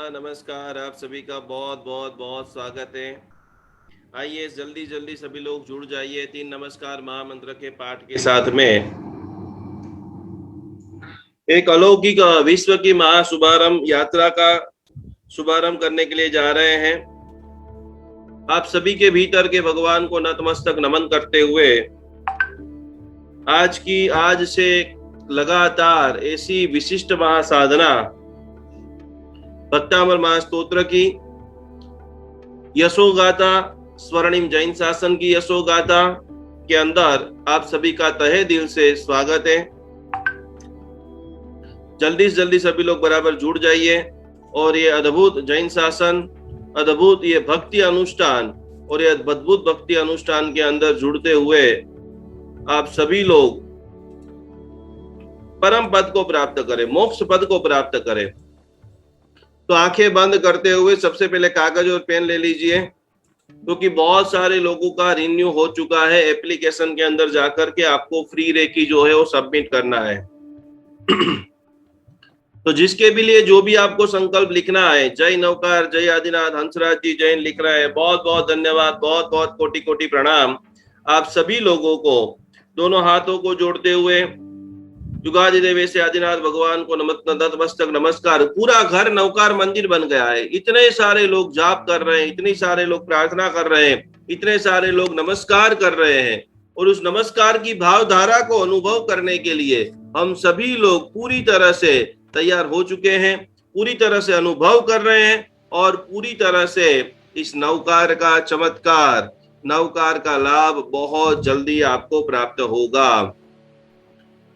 नमस्कार। आप सभी का बहुत बहुत बहुत स्वागत है। आइए जल्दी जल्दी सभी लोग जुड़ जाइए 3 नमस्कार महामंत्र के पाठ के साथ में। एक अलौकिक विश्व की महाशुभारंभ यात्रा का शुभारंभ करने के लिए जा रहे हैं। आप सभी के भीतर के भगवान को नतमस्तक नमन करते हुए आज से लगातार ऐसी विशिष्ट महासाधना भक्तामर महास्तोत्र की यशोगाथा, स्वर्णिम जैन शासन की यशोगाथा के अंदर आप सभी का तहे दिल से स्वागत है। जल्दी से जल्दी सभी लोग बराबर जुड़ जाइए और ये अद्भुत जैन शासन, अद्भुत ये भक्ति अनुष्ठान और ये अद्भुत भक्ति अनुष्ठान के अंदर जुड़ते हुए आप सभी लोग परम पद को प्राप्त करें, मोक्ष पद को प्राप्त करें। तो आंखें बंद करते हुए सबसे पहले कागज और पेन ले लीजिए, क्योंकि बहुत सारे लोगों का रिन्यू हो चुका है। एप्लीकेशन के अंदर जाकर के आपको फ्री रेकी जो है वो सबमिट करना है। तो जिसके भी लिए जो भी आपको संकल्प लिखना है, जय नवकार, जय आदिनाथ, हंसराज जी जैन लिख रहा है, बहुत बहुत धन्यवाद, बहुत बहुत कोटि कोटि प्रणाम आप सभी लोगों को। दोनों हाथों को जोड़ते हुए युगादि देवेश आदिनाथ भगवान को नतमस्तक नमस्कार। पूरा घर नवकार मंदिर बन गया है। इतने सारे लोग जाप कर रहे हैं, इतने सारे लोग प्रार्थना कर रहे हैं, इतने सारे लोग नमस्कार कर रहे हैं, और उस नमस्कार की भावधारा को अनुभव करने के लिए हम सभी लोग पूरी तरह से तैयार हो चुके हैं, पूरी तरह से अनुभव कर रहे हैं, और पूरी तरह से इस नवकार का चमत्कार, नवकार का लाभ बहुत जल्दी आपको प्राप्त होगा।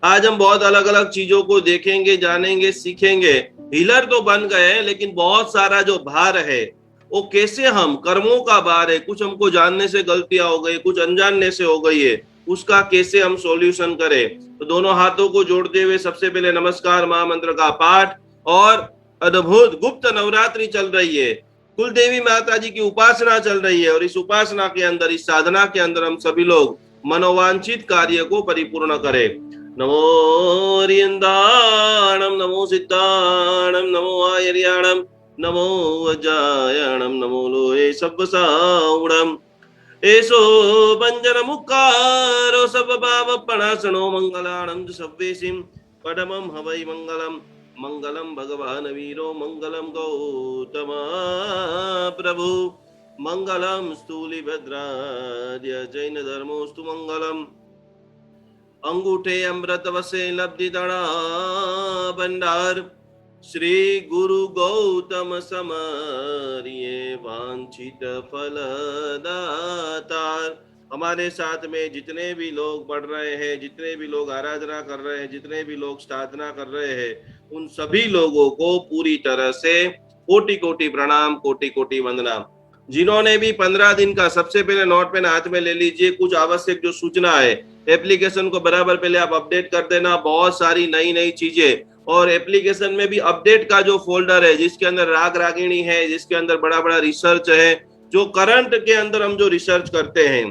आज हम बहुत अलग अलग चीजों को देखेंगे, जानेंगे, सीखेंगे। हीलर तो बन गए हैं, लेकिन बहुत सारा जो भार है वो कैसे, हम कर्मों का भार है, कुछ हमको जानने से गलतियां हो गई, कुछ अनजानने से हो गई है, उसका कैसे हम सॉल्यूशन करें। तो दोनों हाथों को जोड़ते हुए सबसे पहले नमस्कार महामंत्र का पाठ। और अद्भुत गुप्त नवरात्रि चल रही है, कुल देवी माता जी की उपासना चल रही है, और इस उपासना के अंदर, इस साधना के अंदर हम सभी लोग मनोवांछित कार्य को परिपूर्ण करें। नमो रियंदाणम, नमो सिद्धाणम, नमो आयर्याणम, नमो वज्रायणम, नमो लोहे सब्बसाउणम। एसो बंजन मुक्कारो सब भाव पणासनो मंगलाणम सव्वेसिम पडमम हवै मंगलम। मंगलम भगवान वीरो, मंगलम गौतम प्रभु, मंगलम स्थूलिभद्राद्य जैन धर्मोस्तु मंगलम। अंगूठे अमृत वसे लब्धि दणा भंडार, श्री गुरु गौतम समरिये वांछित फल दातार। हमारे साथ में जितने भी लोग पढ़ रहे हैं, जितने भी लोग आराधना कर रहे हैं, जितने भी लोग साधना कर रहे हैं, उन सभी लोगों को पूरी तरह से कोटि कोटि प्रणाम, कोटि कोटि वंदना। जिन्होंने भी 15 दिन का, सबसे पहले नोट पेन हाथ में ले लीजिए। कुछ आवश्यक जो सूचना है, एप्लीकेशन को बराबर पहले आप अपडेट कर देना, बहुत सारी नई नई चीजें। और एप्लीकेशन में भी अपडेट का जो फोल्डर है, जिसके अंदर राग रागिणी है, जिसके अंदर बड़ा बड़ा रिसर्च है, जो करंट के अंदर हम जो रिसर्च करते हैं,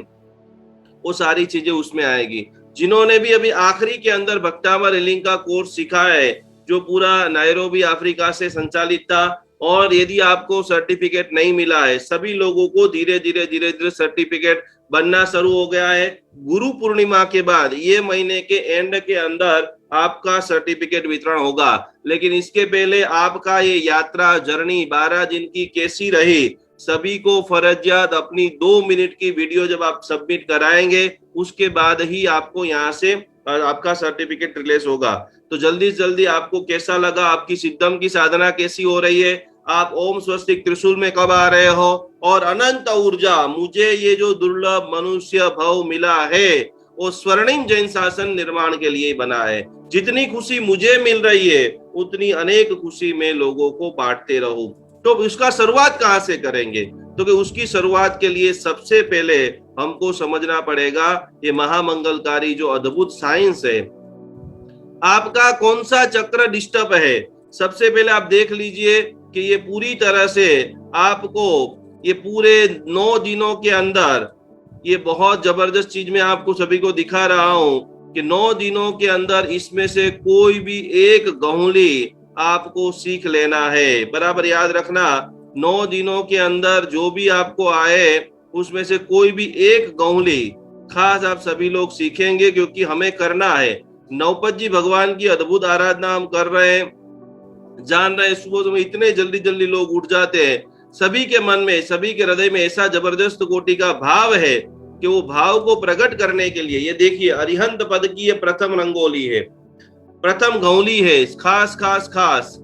वो सारी चीजें उसमें आएगी। जिन्होंने भी अभी आखिरी के अंदर भक्तावर रीलिंग का कोर्स सीखा है, जो पूरा नायरोबी अफ्रीका से संचालित था, और यदि आपको सर्टिफिकेट नहीं मिला है, सभी लोगों को धीरे धीरे सर्टिफिकेट बनना शुरू हो गया है। गुरु पूर्णिमा के बाद, ये महीने के एंड के अंदर आपका सर्टिफिकेट वितरण होगा। लेकिन इसके पहले आपका ये यात्रा, जर्नी 12 दिन की कैसी रही, सभी को फर्जियात अपनी 2 मिनट की वीडियो जब आप सबमिट कराएंगे, उसके बाद ही आपको यहाँ से आपका सर्टिफिकेट रिलीज होगा। तो जल्दी से जल्दी आपको कैसा लगा, आपकी सिद्धम की साधना कैसी हो रही है, आप ओम स्वस्तिक त्रिशूल में कब आ रहे हो, और अनंत ऊर्जा, मुझे ये जो दुर्लभ मनुष्य भव मिला है वो स्वर्णिम जैन शासन निर्माण के लिए बना है। जितनी खुशी मुझे मिल रही है, उतनी अनेक खुशी में लोगों को बांटते रहूं। तो उसका शुरुआत कहां से करेंगे? तो कि उसकी शुरुआत के लिए सबसे पहले हमको समझना पड़ेगा ये महामंगलकारी जो अद्भुत साइंस है। आपका कौन सा चक्र डिस्टर्ब है, सबसे पहले आप देख लीजिए कि ये पूरी तरह से आपको, ये पूरे 9 दिनों के अंदर, ये बहुत जबरदस्त चीज मैं आपको सभी को दिखा रहा हूं कि 9 दिनों के अंदर इसमें से कोई भी एक गहुली आपको सीख लेना है। बराबर याद रखना, 9 दिनों के अंदर जो भी आपको आए उसमें से कोई भी एक गौली खास आप सभी लोग सीखेंगे, क्योंकि हमें करना है। नौपत जी भगवान की अद्भुत आराधना हम कर रहे हैं, जान रहे हैं। सुबह में इतने जल्दी जल्दी लोग उठ जाते हैं, सभी के मन में, सभी के हृदय में ऐसा जबरदस्त कोटि का भाव है कि वो भाव को प्रकट करने के लिए, ये देखिए अरिहंत पद की ये प्रथम रंगोली है, प्रथम गौली है, खास खास खास।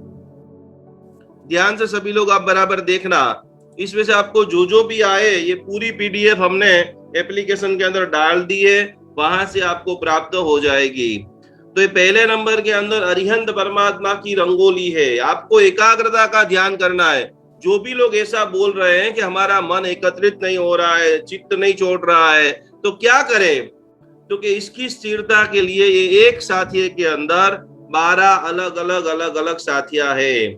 ध्यान से सभी लोग आप बराबर देखना। इसमें से आपको जो जो भी आए, ये पूरी पीडीएफ हमने एप्लीकेशन के अंदर डाल दी है, वहां से आपको प्राप्त हो जाएगी। तो ये पहले नंबर के अंदर अरिहंत परमात्मा की रंगोली है। आपको एकाग्रता का ध्यान करना है। जो भी लोग ऐसा बोल रहे हैं कि हमारा मन एकत्रित नहीं हो रहा है, चित्त नहीं छोड़ रहा है, तो क्या करें? क्योंकि इसकी स्थिरता के लिए ये एक साथी के अंदर 12 अलग अलग अलग अलग साथियां है।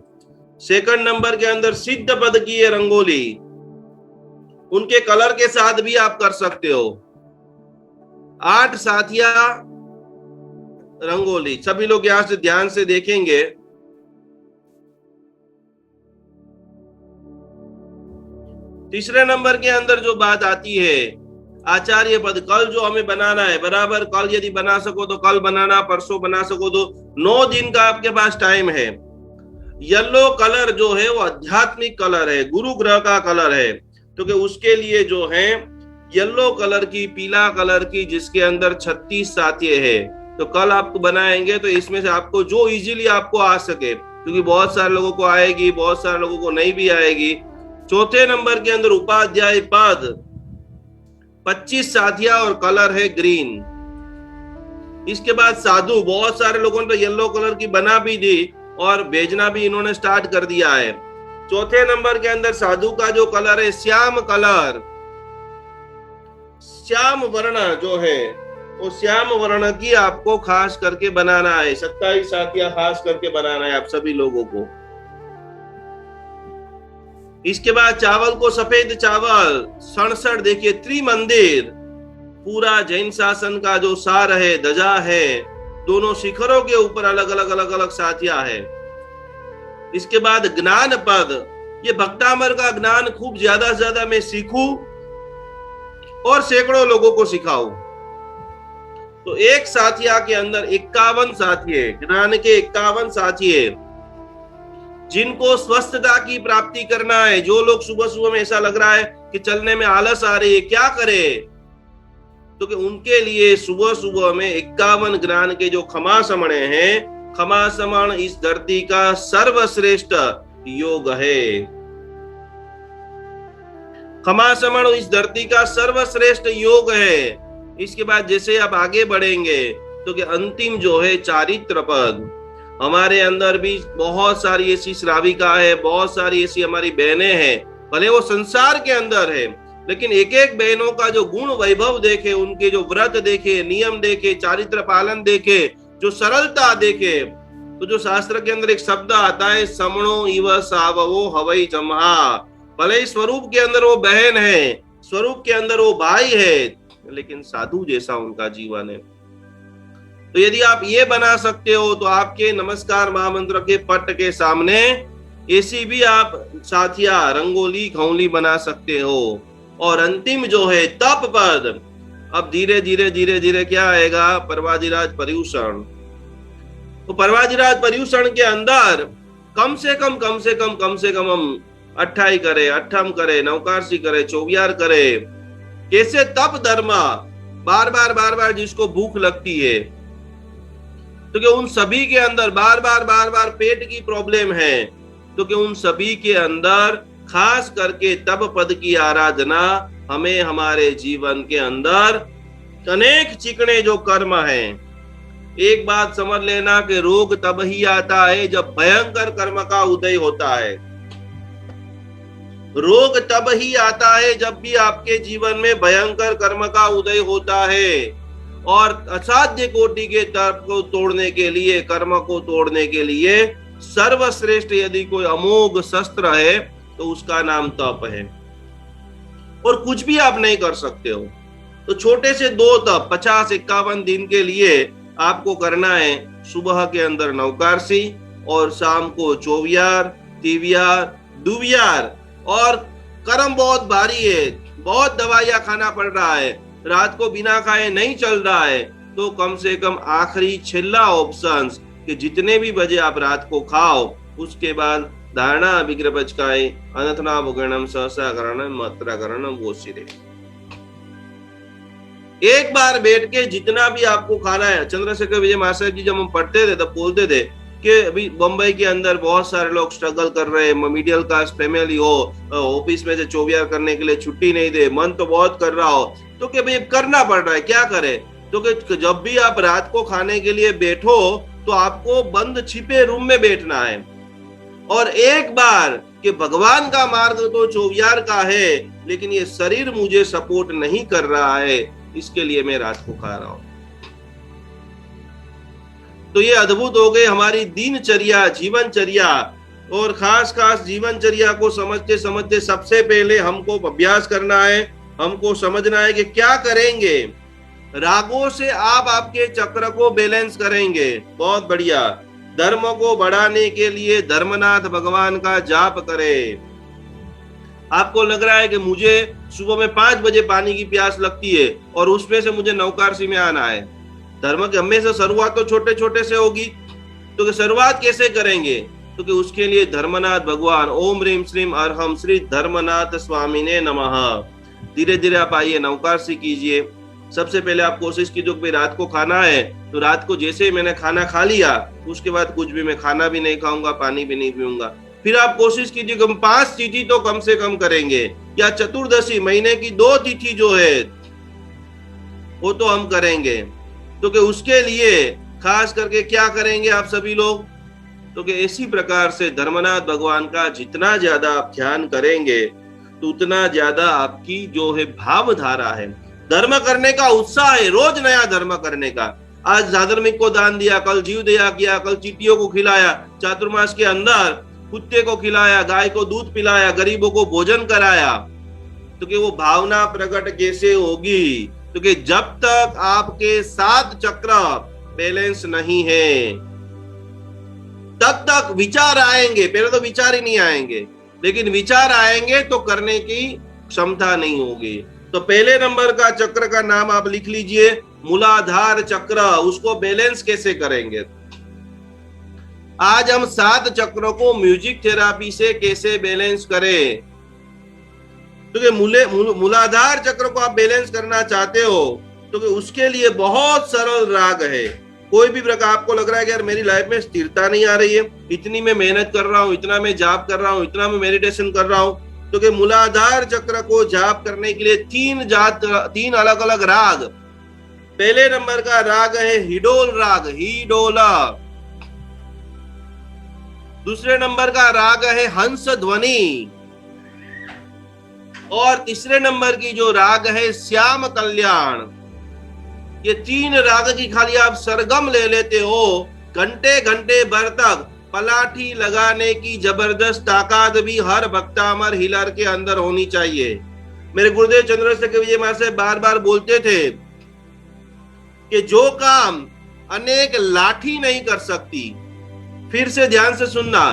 सेकंड नंबर के अंदर सिद्ध पद की ये रंगोली, उनके कलर के साथ भी आप कर सकते हो। 8 साथिया रंगोली, सभी लोग यहां से ध्यान से देखेंगे। तीसरे नंबर के अंदर जो बात आती है, आचार्य पद, कल जो हमें बनाना है, बराबर कल यदि बना सको तो कल बनाना, परसों बना सको तो 9 दिन का आपके पास टाइम है। येलो कलर जो है वो आध्यात्मिक कलर है, गुरु ग्रह का कलर है, क्योंकि उसके लिए जो है येलो कलर की, पीला कलर की, जिसके अंदर 36 साथी है। तो कल आपको बनाएंगे तो इसमें से आपको जो इजीली आपको आ सके, क्योंकि बहुत सारे लोगों को आएगी, बहुत सारे लोगों को नहीं भी आएगी। चौथे नंबर के अंदर उपाध्याय पद, 25 साथिया और कलर है ग्रीन। इसके बाद साधु, बहुत सारे लोगों ने तो येलो कलर की बना भी दी और भेजना भी इन्होंने स्टार्ट कर दिया है। चौथे नंबर के अंदर साधु का जो कलर है श्याम कलर, श्याम वर्ण जो है वो श्याम वर्ण की आपको खास करके बनाना है। 27 साथिया खास करके बनाना है आप सभी लोगों को। इसके बाद चावल को सफेद चावल 67, देखिए त्रिमंदिर, पूरा जैन शासन का जो सार है, ध्वजा है, दोनों शिखरों के ऊपर अलग अलग अलग अलग साथिया है। इसके बाद ज्ञान पद, ये भक्तामर का ज्ञान खूब ज्यादा से ज्यादा मैं सीखूं और सैकड़ों लोगों को सिखाऊं। तो एक साथिया के अंदर 51 साथी है, ज्ञान के 51 साथी है, जिनको स्वस्थता की प्राप्ति करना है। जो लोग सुबह सुबह में ऐसा लग रहा है कि चलने में आलस आ रही है, क्या करे? तो कि उनके लिए सुबह सुबह में 51 ज्ञान के जो खमा समणे हैं, खमा समण इस धरती का सर्वश्रेष्ठ योग है। खमा समण इस धरती का सर्वश्रेष्ठ योग है। इसके बाद जैसे आप आगे बढ़ेंगे तो कि अंतिम जो है चारित्र पद, हमारे अंदर भी बहुत सारी ऐसी श्राविका है, बहुत सारी ऐसी हमारी बहनें हैं, भले वो संसार के अंदर है, लेकिन एक एक बहनों का जो गुण वैभव देखे, उनके जो व्रत देखे, नियम देखे, चारित्र पालन देखे, जो सरलता देखे, तो जो शास्त्र के अंदर एक शब्द आता है समणो इव साववो हवई जमहा, भले ही स्वरूप के अंदर वो बहन है, स्वरूप के अंदर वो भाई है, लेकिन साधु जैसा उनका जीवन है। तो यदि आप ये बना सकते हो तो आपके नमस्कार महामंत्र के पट के सामने ऐसी भी आप साथिया रंगोली खौली बना सकते हो। और अंतिम जो है तप पद, अब धीरे धीरे धीरे धीरे क्या आएगा? परवाजिराज पर्यूषण। तो परवाजिराज पर्यूषण के अंदर कम से कम हम 28 करे, अट्ठम करे, नवकारसी करे, चौबियार करे। कैसे? तप धर्मा, बार बार जिसको भूख लगती है, तो कि उन सभी के अंदर बार बार पेट की प्रॉब्लम है, तो कि उन सभी के अंदर खास करके तप पद की आराधना हमें हमारे जीवन के अंदर अनेक चिकने जो कर्म हैं। एक बात समझ लेना कि रोग तब ही आता है जब भयंकर कर्म का उदय होता है। रोग तब ही आता है जब भी आपके जीवन में भयंकर कर्म का उदय होता है। और असाध्य कोटि के तप को तोड़ने के लिए, कर्म को तोड़ने के लिए सर्वश्रेष्ठ यदि कोई अमोघ शस्त्र है तो उसका नाम तप है। और कुछ भी आप नहीं कर सकते हो। तो छोटे से 2 तप 50-51 दिन के लिए आपको करना है। सुबह के अंदर नवकारसी, और शाम को चौवियार, तिवियार, दुवियार। और कर्म बहुत भारी है, बहुत दवाइयां खाना पड़ रहा है, रात को बिना खाए नहीं चल रहा है, तो कम से कम आखिरी छेल्ला ऑप्शंस कि जितने भी बजे आप रात को खाओ, उसके बाद धारणा विग्रहपचकाय अनथना भुगणम सहसा करणम मात्रा करणम वो सिरे। एक बार बैठ के जितना भी आपको खाना है। चंद्रशेखर विजय महाशय जी जब हम पढ़ते थे तब बोलते थे कि अभी बम्बई के अंदर बहुत सारे लोग स्ट्रगल कर रहे हैं, मिडिल क्लास फैमिली हो, ऑफिस में से चौवियार करने के लिए छुट्टी नहीं दे, मन तो बहुत कर रहा हो, तो कि भाई करना पड़ रहा है, क्या करे। तो कि जब भी आप रात को खाने के लिए बैठो तो आपको बंद छिपे रूम में बैठना है, और एक बार कि भगवान का मार्ग तो चौवियार का है, लेकिन ये शरीर मुझे सपोर्ट नहीं कर रहा है, इसके लिए मैं रात को खा रहा हूं। तो ये अद्भुत हो गई हमारी दिनचर्या, जीवनचर्या। और खास खास जीवनचर्या को समझते समझते सबसे पहले हमको अभ्यास करना है, हमको समझना है कि क्या करेंगे। रागों से आप आपके चक्र को बैलेंस करेंगे, बहुत बढ़िया। धर्म को बढ़ाने के लिए धर्मनाथ भगवान का जाप करें। आपको लग रहा है कि मुझे सुबह में 5 बजे पानी की प्यास लगती है और उसमें से मुझे नवकारसी में आना है। धर्म की हमेशा शुरुआत तो छोटे छोटे से होगी, तो शुरुआत कैसे करेंगे, तो कि उसके लिए धर्मनाथ भगवान ओम ह्रीम श्रीम अरहम श्री धर्मनाथ स्वामी ने नमः। धीरे धीरे आप आइए, नवकारसी कीजिए। सबसे पहले आप कोशिश कीजिए कि रात को खाना है तो रात को जैसे ही मैंने खाना खा लिया उसके बाद कुछ भी मैं खाना भी नहीं खाऊंगा, पानी भी नहीं पीऊंगा। फिर आप कोशिश कीजिए कि हम 5 तिथि तो कम से कम करेंगे, या चतुर्दशी महीने की 2 तिथि जो है वो तो हम करेंगे। तो कि उसके लिए खास करके क्या करेंगे आप सभी लोग, तो कि इसी प्रकार से धर्मनाथ भगवान का जितना ज्यादा आप ध्यान करेंगे तो उतना ज्यादा आपकी जो है भावधारा है, धर्म करने का उत्साह है, रोज नया धर्म करने का। आज धार्मिक को दान दिया, कल जीव दया किया, कल चींटियों को खिलाया, चातुर्मास के अंदर कुत्ते को खिलाया, गाय को दूध पिलाया, गरीबों को भोजन कराया। तो कि वो भावना प्रकट कैसे होगी, तो कि जब तक आपके 7 चक्र बैलेंस नहीं है तब तक विचार आएंगे। पहले तो विचार ही नहीं आएंगे, लेकिन विचार आएंगे तो करने की क्षमता नहीं होगी। तो पहले नंबर का चक्र का नाम आप लिख लीजिए, मूलाधार चक्र। उसको बैलेंस कैसे करेंगे, आज हम 7 चक्रों को म्यूजिक थेरापी से कैसे बैलेंस करें। तो मूलाधार चक्र को आप बैलेंस करना चाहते हो तो उसके लिए बहुत सरल राग है। कोई भी प्रकार आपको लग रहा है कि यार मेरी लाइफ में स्थिरता नहीं आ रही है, इतनी मैं मेहनत कर रहा हूँ, इतना मैं जाप कर रहा हूँ, इतना मैं मेडिटेशन कर रहा हूँ, तो कि मूलाधार चक्र को जाप करने के लिए 3 अलग अलग राग। पहले नंबर का राग है हिडोल राग, हिडोला। दूसरे नंबर का राग है हंस ध्वनि, और तीसरे नंबर की जो राग है श्याम कल्याण। ये 3 राग की खाली आप सरगम ले लेते हो, घंटे घंटे भर तक पलाठी लगाने की जबरदस्त ताकत भी हर भक्तामर हिलर के अंदर होनी चाहिए। मेरे गुरुदेव चंद्रशेखर विजय महाशय बार बार बोलते थे कि जो काम अनेक लाठी नहीं कर सकती, फिर से ध्यान से सुनना,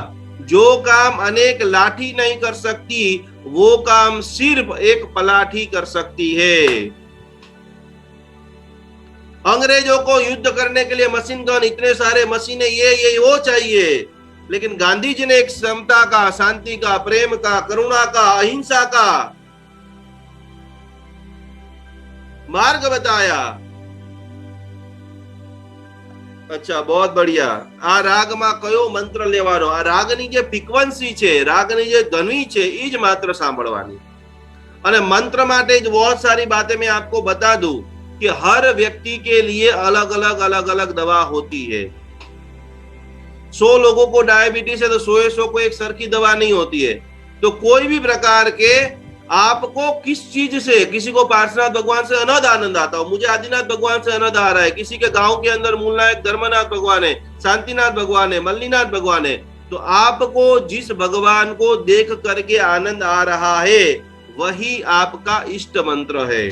जो काम अनेक लाठी नहीं कर सकती वो काम सिर्फ एक पलाठी कर सकती है। अंग्रेजों को युद्ध करने के लिए मशीन गन, इतने सारे मशीनें, ये वो चाहिए, लेकिन गांधी जी ने एक समता का, शांति का, प्रेम का, करुणा का, अहिंसा का मार्ग बताया। अच्छा, बहुत बढ़िया। आ राग में कयो मंत्र लेवानो, आ रागनी जे फ्रीक्वेंसी छे, रागनी जे ध्वनि छे, ई ज मात्र सांभळवानी। अने मंत्र माटे बहुत सारी बातें मैं आपको बता दूं कि हर व्यक्ति के लिए अलग अलग दवा होती है। 100 लोगों को डायबिटीज है तो 100 को एक सर की दवा नहीं होती है। तो कोई भी प्रकार के आपको किस चीज से, किसी को पार्श्वनाथ भगवान से अनहद आनंद आता हो, मुझे आदिनाथ भगवान से अनहद आ रहा है, किसी के गांव के अंदर मूलनायक धर्मनाथ भगवान है, शांतिनाथ भगवान है, मल्लीनाथ भगवान है, तो आपको जिस भगवान को देख करके आनंद आ रहा है वही आपका इष्ट मंत्र है।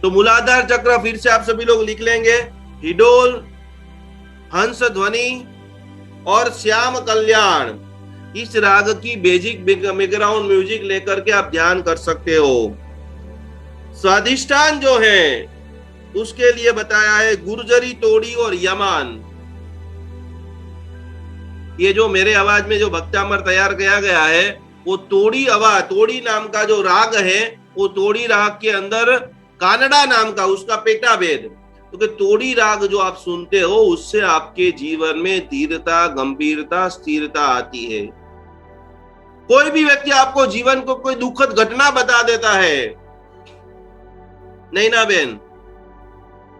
तो मूलाधार चक्र फिर से आप सभी लोग लिख लेंगे, हिडोल, हंस ध्वनि, और श्याम कल्याण, इस राग की बेसिक बैकग्राउंड म्यूजिक लेकर के आप ध्यान कर सकते हो। स्वादिष्टान जो है उसके लिए बताया है गुर्जरी, तोड़ी और यमान। ये जो मेरे आवाज में जो भक्तामर तैयार किया गया है वो तोड़ी आवाज, तोड़ी नाम का जो राग है वो तोड़ी राग के अंदर कानड़ा नाम का उसका पेटा भेद, तो तोड़ी राग जो आप सुनते हो उससे आपके जीवन में धीरता, गंभीरता, स्थिरता आती है। कोई भी व्यक्ति आपको जीवन को कोई दुखद घटना बता देता है, नहीं ना बहन,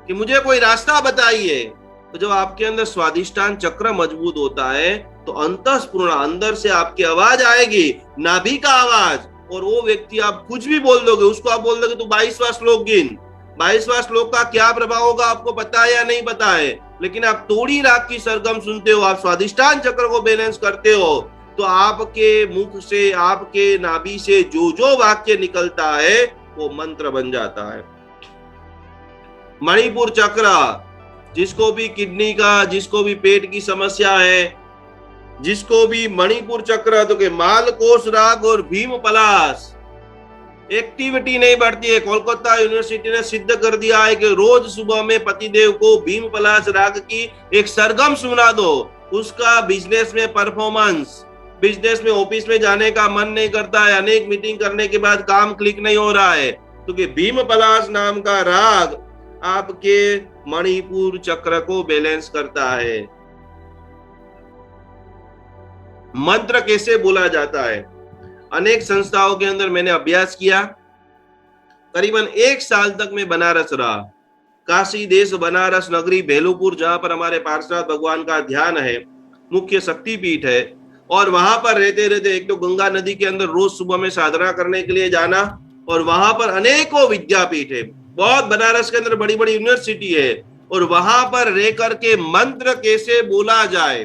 कि मुझे कोई रास्ता बताइए, तो जब आपके अंदर स्वादिष्टान चक्र मजबूत होता है तो अंतःस्फुरण, अंदर से आपकी आवाज आएगी, नाभि का आवाज, और वो व्यक्ति आप कुछ भी बोल दोगे उसको, आप बोल दोगे तू 22वां श्लोक गिन। 22वां श्लोक का क्या प्रभाव होगा आपको पता है या नहीं पता है, लेकिन आप तोड़ी राग की सरगम सुनते हो, आप स्वादिष्टान चक्र को बैलेंस करते हो, तो आपके मुख से, आपके नाभि से जो जो वाक्य निकलता है वो मंत्र बन जाता है। मणिपुर चक्र, जिसको भी किडनी का, जिसको भी पेट की समस्या है, जिसको भी मणिपुर चक्र, तो के मालकोष राग और भीम पलाश, एक्टिविटी नहीं बढ़ती है। कोलकाता यूनिवर्सिटी ने सिद्ध कर दिया है कि रोज सुबह में पतिदेव को भीम पलाश राग की एक सरगम सुना दो, उसका बिजनेस में परफॉर्मेंस, बिजनेस में, ऑफिस में जाने का मन नहीं करता है, अनेक मीटिंग करने के बाद काम क्लिक नहीं हो रहा है, तो कि भीम पलाश नाम का राग आपके मणिपुर चक्र को बैलेंस करता है। मंत्र कैसे बोला जाता है, अनेक संस्थाओं के अंदर मैंने अभ्यास किया, करीबन 1 साल तक मैं बनारस रहा। काशी देश, बनारस नगरी, बेलूपुर, जहां पर हमारे पार्श्वनाथ भगवान का ध्यान है, मुख्य शक्तिपीठ है, और वहां पर रहते रहते एक तो गंगा नदी के अंदर रोज सुबह में साधना करने के लिए जाना, और वहां पर अनेकों विद्यापीठ है, बहुत बनारस के अंदर बड़ी बड़ी यूनिवर्सिटी है, और वहां पर रह करके मंत्र कैसे बोला जाए,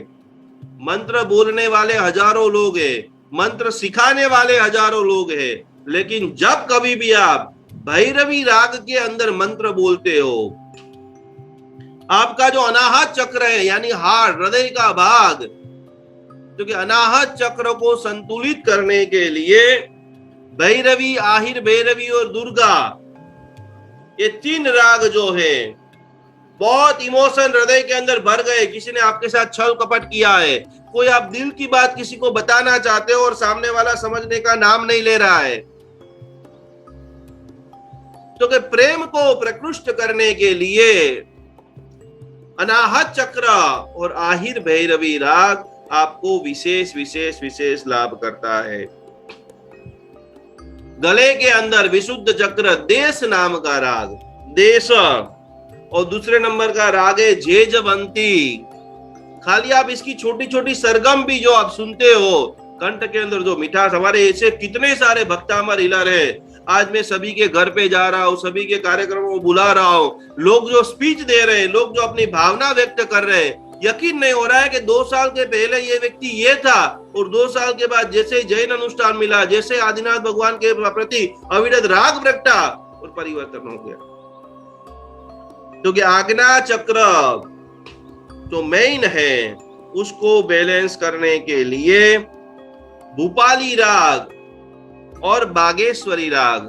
मंत्र बोलने वाले हजारों लोग हैं, मंत्र सिखाने वाले हजारों लोग हैं, लेकिन जब कभी भी आप भैरवी राग के अंदर मंत्र बोलते हो, आपका जो अनाहत चक्र है, यानी हार्ट, हृदय का भाग, क्योंकि अनाहत चक्र को संतुलित करने के लिए भैरवी, आहिर भैरवी और दुर्गा, ये 3 राग जो है, बहुत इमोशन हृदय के अंदर भर गए, किसी ने आपके साथ छल कपट किया है, कोई आप दिल की बात किसी को बताना चाहते हो और सामने वाला समझने का नाम नहीं ले रहा है, तो कि प्रेम को प्रकृष्ट करने के लिए अनाहत चक्र और आहिर भैरवी राग आपको विशेष विशेष विशेष लाभ करता है। गले के अंदर विशुद्ध चक्र, देश नाम का राग, देश, और दूसरे नंबर का राग है जेजवंती। खाली आप इसकी छोटी छोटी सरगम भी जो आप सुनते हो, कंठ के अंदर जो मिठास, हमारे ऐसे कितने सारे भक्तामर हिलर है, आज मैं सभी के घर पे जा रहा हूँ, सभी के कार्यक्रमों को बुला रहा हूँ, लोग जो स्पीच दे रहे हैं, लोग जो अपनी भावना व्यक्त कर रहे हैं, यकीन नहीं हो रहा है कि 2 साल के पहले ये व्यक्ति ये था, और 2 साल के बाद जैसे जैन अनुष्ठान मिला, जैसे आदिनाथ भगवान के प्रति अविरत राग प्रगटा, और परिवर्तन हो गया। क्योंकि आज्ञा चक्र जो मेन है उसको बैलेंस करने के लिए भूपाली राग और बागेश्वरी राग,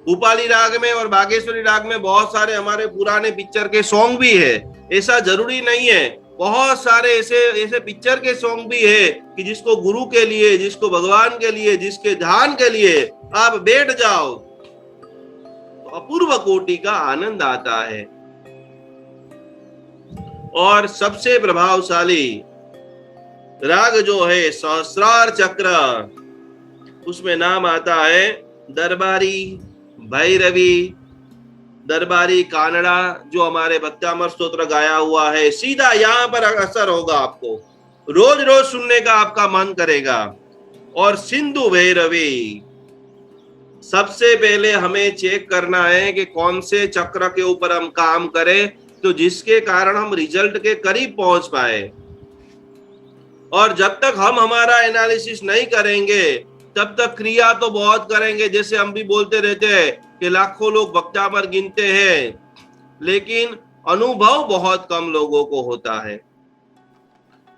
भूपाली राग में और बागेश्वरी राग में बहुत सारे हमारे पुराने पिक्चर के सॉन्ग भी है, ऐसा जरूरी नहीं है, बहुत सारे ऐसे पिक्चर के सॉन्ग भी है कि जिसको गुरु के लिए, जिसको भगवान के लिए, जिसके ध्यान के लिए आप बैठ जाओ तो अपूर्व कोटि का आनंद आता है। और सबसे प्रभावशाली राग जो है सहस्रार चक्र, उसमें नाम आता है दरबारी, भैरवी, दरबारी, कानड़ा, जो हमारे भक्तामर स्तोत्र गाया हुआ है, सीधा यहां पर असर होगा, आपको रोज रोज सुनने का आपका मन करेगा। और सिंधु भैरवी, सबसे पहले हमें चेक करना है कि कौन से चक्र के ऊपर हम काम करें, तो जिसके कारण हम रिजल्ट के करीब पहुंच पाए। और जब तक हम हमारा एनालिसिस नहीं करेंगे तब तक क्रिया तो बहुत करेंगे, जैसे हम भी बोलते रहते हैं कि लाखों लोग भक्तामर गिनते हैं, लेकिन अनुभव बहुत कम लोगों को होता है।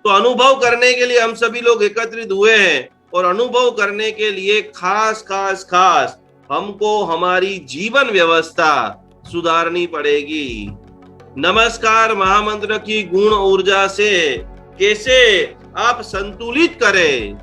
तो अनुभव करने के लिए हम सभी लोग एकत्रित हुए हैं, और अनुभव करने के लिए खास खास खास हमको हमारी जीवन व्यवस्था सुधारनी पड़ेगी। नमस्कार महामंत्र की गुण ऊर्जा से कैसे आप संतुलित करें।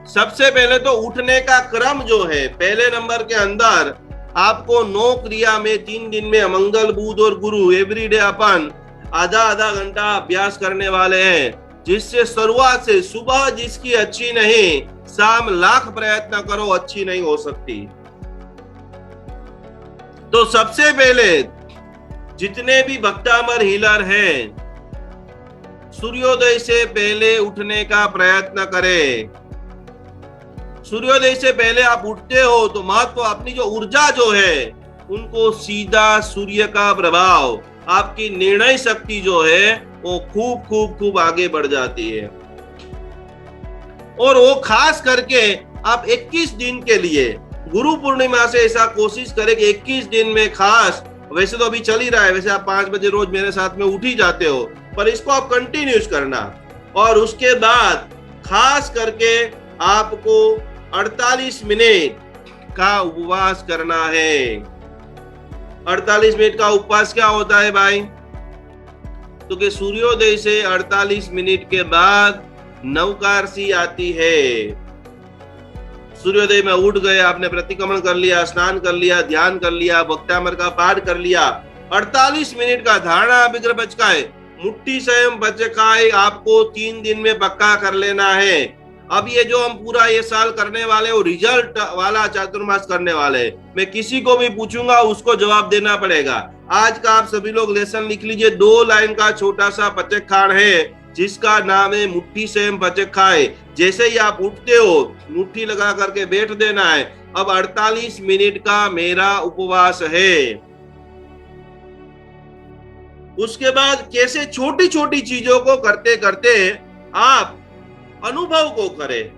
सबसे पहले तो उठने का क्रम जो है, पहले नंबर के अंदर आपको 9 क्रिया में 3 दिन में मंगल बुध और गुरु एवरीडे अपन आधा आधा घंटा अभ्यास करने वाले हैं, जिससे शुरुआत से सुबह जिसकी अच्छी नहीं, शाम लाख प्रयत्न करो अच्छी नहीं हो सकती। तो सबसे पहले जितने भी भक्तामर हीलर हैं, सूर्योदय से पहले उठने का प्रयत्न करें। सूर्योदय से पहले आप उठते हो तो महत्व अपनी जो ऊर्जा जो है उनको सीधा सूर्य का प्रभाव, आपकी निर्णय शक्ति जो है वो खूब खूब खूब आगे बढ़ जाती है। और वो खास करके आप 21 दिन के लिए गुरु पूर्णिमा से ऐसा कोशिश करें कि 21 दिन में खास, वैसे तो अभी चल ही रहा है, वैसे आप 5 बजे रोज मेरे साथ में उठ ही जाते हो, पर इसको आप कंटिन्यूस करना। और उसके बाद खास करके आपको 48 मिनट का उपवास करना है। 48 मिनट का उपवास क्या होता है भाई? तो कि सूर्योदय से 48 मिनट के बाद नवकारसी आती है। सूर्योदय में उठ गए, आपने प्रतिक्रमण कर लिया, स्नान कर लिया, ध्यान कर लिया, भक्तामर का पाठ कर लिया, 48 मिनट का धारणा विग्रह बचकाए, मुट्ठी संयम बचकाए आपको 3 दिन में पक्का कर लेना है। अब ये जो हम पूरा ये साल करने वाले वो रिजल्ट वाला चातुर्मास करने वाले, मैं किसी को भी पूछूंगा उसको जवाब देना पड़ेगा। आज का आप सभी लोग लेसन लिख लीजिए, 2 लाइन का छोटा सा पचक खान है जिसका नाम है मुट्ठी संयम पचक खाए। जैसे ही आप उठते हो मुट्ठी लगा करके बैठ देना है। अब 48 मिनट का मेरा उपवास है। उसके बाद कैसे छोटी छोटी चीजों को करते करते आप अनुभव को करें,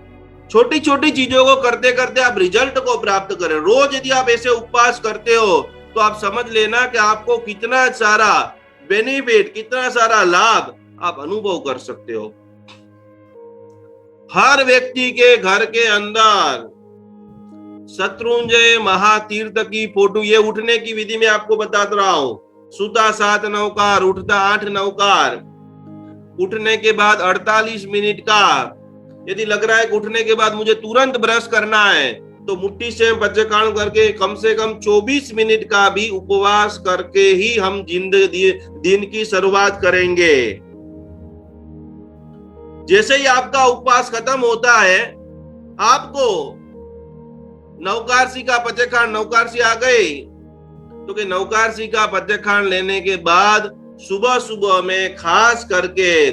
छोटी छोटी चीजों को करते करते आप रिजल्ट को प्राप्त करें। रोज यदि आप ऐसे उपवास करते हो तो आप समझ लेना कि आपको कितना सारा बेनिफिट, कितना सारा लाभ आप अनुभव कर सकते हो। हर व्यक्ति के घर के अंदर शत्रुंजय महातीर्थ की फोटो, ये उठने की विधि में आपको बताता रहा हूं। सुता 7 नवकार, उठता 8 नवकार। उठने के बाद 48 मिनट का, यदि लग रहा है कि उठने के बाद मुझे तुरंत ब्रश करना है तो मुट्ठी से वज्रकांड करके कम से कम 24 मिनट का भी उपवास करके ही हम दिन की शुरुआत करेंगे। जैसे ही आपका उपवास खत्म होता है, आपको नवकारसी का पचखांड, नवकारसी आ गई तो कि नवकारसी का पचखांड लेने के बाद सुबह सुबह में खास करके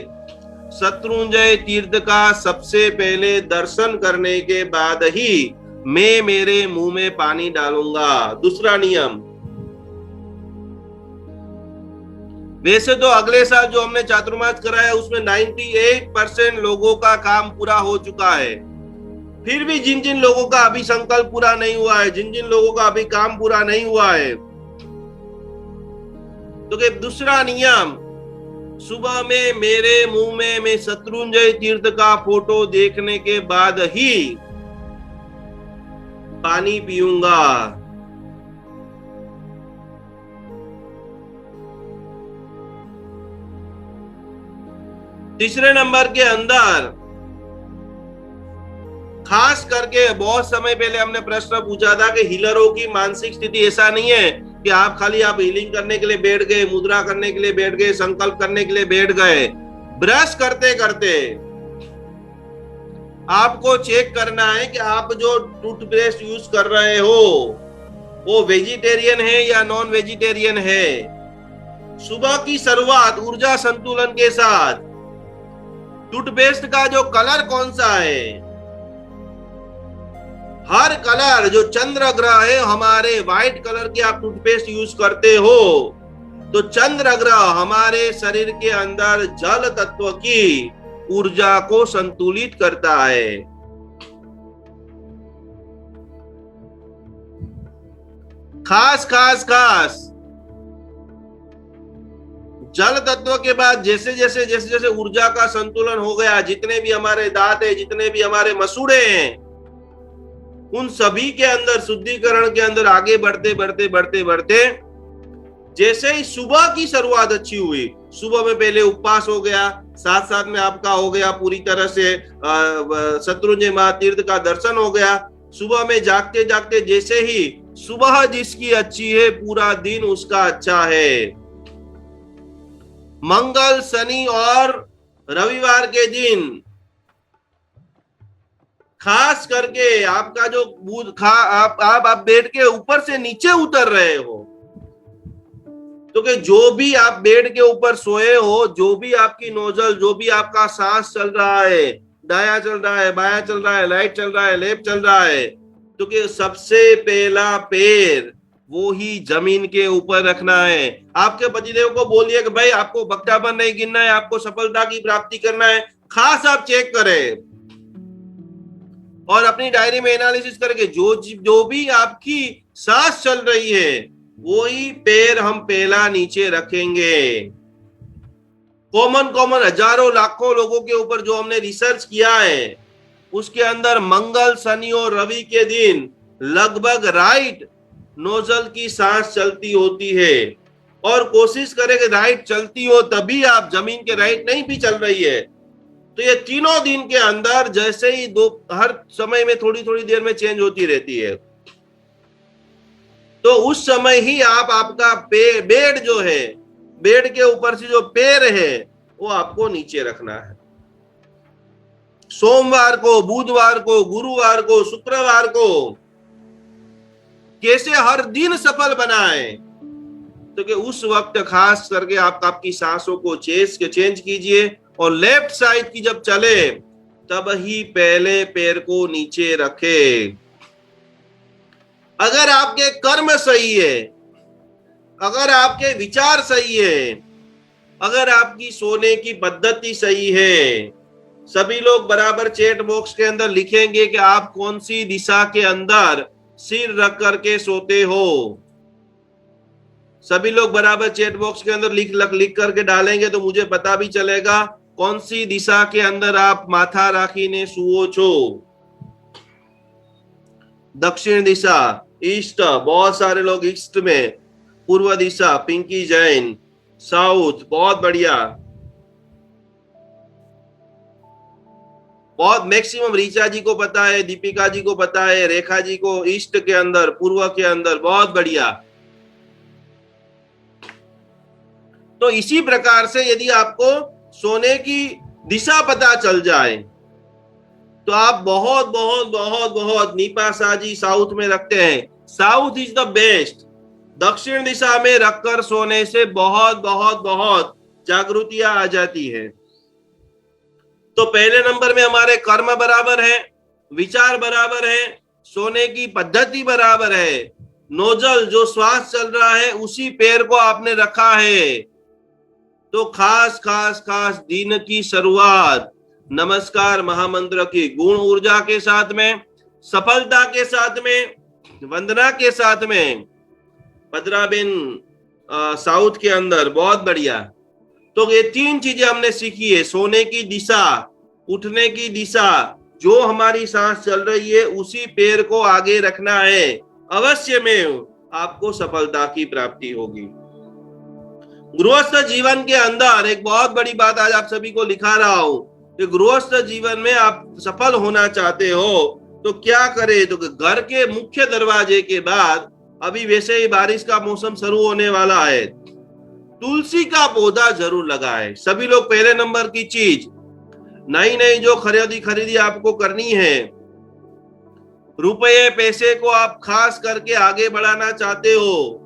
शत्रुंजय तीर्थ का सबसे पहले दर्शन करने के बाद ही मैं मेरे मुंह में पानी डालूंगा। दूसरा नियम, वैसे तो अगले साल जो हमने चातुर्मास कराया उसमें 98% लोगों का काम पूरा हो चुका है। फिर भी जिन जिन लोगों का अभी संकल्प पूरा नहीं हुआ है, जिन जिन लोगों का अभी काम पूरा नहीं हुआ है, तो कि दूसरा नियम, सुबह में मेरे मुंह में मैं शत्रुंजय तीर्थ का फोटो देखने के बाद ही पानी पीऊंगा। तीसरे नंबर के अंदर खास करके बहुत समय पहले हमने प्रश्न पूछा था कि हीलरों की मानसिक स्थिति ऐसा नहीं है कि आप खाली आप हीलिंग करने के लिए बैठ गए, मुद्रा करने के लिए बैठ गए, संकल्प करने के लिए बैठ गए। ब्रश करते करते आपको चेक करना है कि आप जो टूथपेस्ट यूज कर रहे हो वो वेजिटेरियन है या नॉन वेजिटेरियन है। सुबह की शुरुआत ऊर्जा संतुलन के साथ, टूथपेस्ट का जो कलर कौन सा है, हर कलर जो चंद्र ग्रह है, हमारे व्हाइट कलर के आप टूथपेस्ट यूज करते हो तो चंद्र ग्रह हमारे शरीर के अंदर जल तत्व की ऊर्जा को संतुलित करता है। खास खास खास जल तत्व के बाद जैसे जैसे ऊर्जा का संतुलन हो गया, जितने भी हमारे दांत है, जितने भी हमारे मसूड़े हैं, उन सभी के अंदर शुद्धिकरण के अंदर आगे बढ़ते बढ़ते बढ़ते बढ़ते जैसे ही सुबह की शुरुआत अच्छी हुई, सुबह में पहले उपवास हो गया, साथ साथ में आपका हो गया पूरी तरह से शत्रुंजय महातीर्थ का दर्शन हो गया। सुबह में जागते जागते जैसे ही सुबह जिसकी अच्छी है, पूरा दिन उसका अच्छा है। मंगल, शनि और रविवार के दिन खास करके आपका जो आप बेड के ऊपर से नीचे उतर रहे हो, तो कि जो भी आप बेड के ऊपर सोए हो, जो भी आपकी नोजल, जो भी आपका सांस चल रहा है, दाया चल रहा है, बाया चल रहा है, राइट चल रहा है, लेफ्ट चल रहा है, तो कि सबसे पहला पैर वो ही जमीन के ऊपर रखना है। आपके पतिदेव को बोलिए कि भाई आपको बकटा पर नहीं गिनना है, आपको सफलता की प्राप्ति करना है, खास आप चेक करें और अपनी डायरी में एनालिसिस करके जो भी आपकी सांस चल रही है, वही पैर हम पहला नीचे रखेंगे। कॉमन हजारों लाखों लोगों के ऊपर जो हमने रिसर्च किया है, उसके अंदर मंगल, शनि और रवि के दिन लगभग राइट नोजल की सांस चलती होती है। और कोशिश करें कि राइट चलती हो, तभी आप जमीन के राइट नहीं भी चल रही है, तो ये तीनों दिन के अंदर जैसे ही हर समय में थोड़ी थोड़ी देर में चेंज होती रहती है, तो उस समय ही आपका बेड जो है, बेड के ऊपर से जो पैर है, वो आपको नीचे रखना है। सोमवार को, बुधवार को, गुरुवार को, शुक्रवार को कैसे हर दिन सफल बनाए, तो कि उस वक्त खास करके आप आपकी सांसों को चेंज कीजिए और लेफ्ट साइड की जब चले तब ही पहले पैर को नीचे रखे। अगर आपके कर्म सही है, अगर आपके विचार सही है, अगर आपकी सोने की पद्धति सही है, सभी लोग बराबर चैट बॉक्स के अंदर लिखेंगे कि आप कौन सी दिशा के अंदर सिर रख करके सोते हो। सभी लोग बराबर चैट बॉक्स के अंदर लिख करके डालेंगे तो मुझे पता भी चलेगा कौन सी दिशा के अंदर आप माथा राखीने सुओ छो। दक्षिण दिशा, ईस्ट, बहुत सारे लोग ईस्ट में, पूर्व दिशा पिंकी जैन, साउथ, बहुत बढ़िया, बहुत मैक्सिमम रीचा जी को पता है, दीपिका जी को पता है, रेखा जी को ईस्ट के अंदर, पूर्व के अंदर, बहुत बढ़िया। तो इसी प्रकार से यदि आपको सोने की दिशा पता चल जाए तो आप बहुत बहुत बहुत बहुत, नीपा साजी साउथ में रखते हैं, साउथ इज द बेस्ट। दक्षिण दिशा में रखकर सोने से बहुत बहुत बहुत जागृतियां आ जाती है। तो पहले नंबर में हमारे कर्म बराबर है, विचार बराबर है, सोने की पद्धति बराबर है, नोजल जो श्वास चल रहा है उसी पैर को आपने रखा है। तो खास खास खास दिन की शुरुआत नमस्कार महामंत्र की गुण ऊर्जा के साथ में, सफलता के साथ में, वंदना के साथ में, पदराबेन साउथ के अंदर, बहुत बढ़िया। तो ये तीन चीजें हमने सीखी है, सोने की दिशा, उठने की दिशा, जो हमारी सांस चल रही है उसी पैर को आगे रखना है, अवश्य में आपको सफलता की प्राप्ति होगी। गृहस्थ जीवन के अंदर एक बहुत बड़ी बात आज आप सभी को लिखा रहा हूं कि गृहस्थ जीवन में आप सफल होना चाहते हो तो क्या करें, तो घर के मुख्य दरवाजे के बाद, अभी वैसे ही बारिश का मौसम शुरू होने वाला है, तुलसी का पौधा जरूर लगाएं। सभी लोग पहले नंबर की चीज, नई जो खरीदी आपको करनी है, रुपये पैसे को आप खास करके आगे बढ़ाना चाहते हो,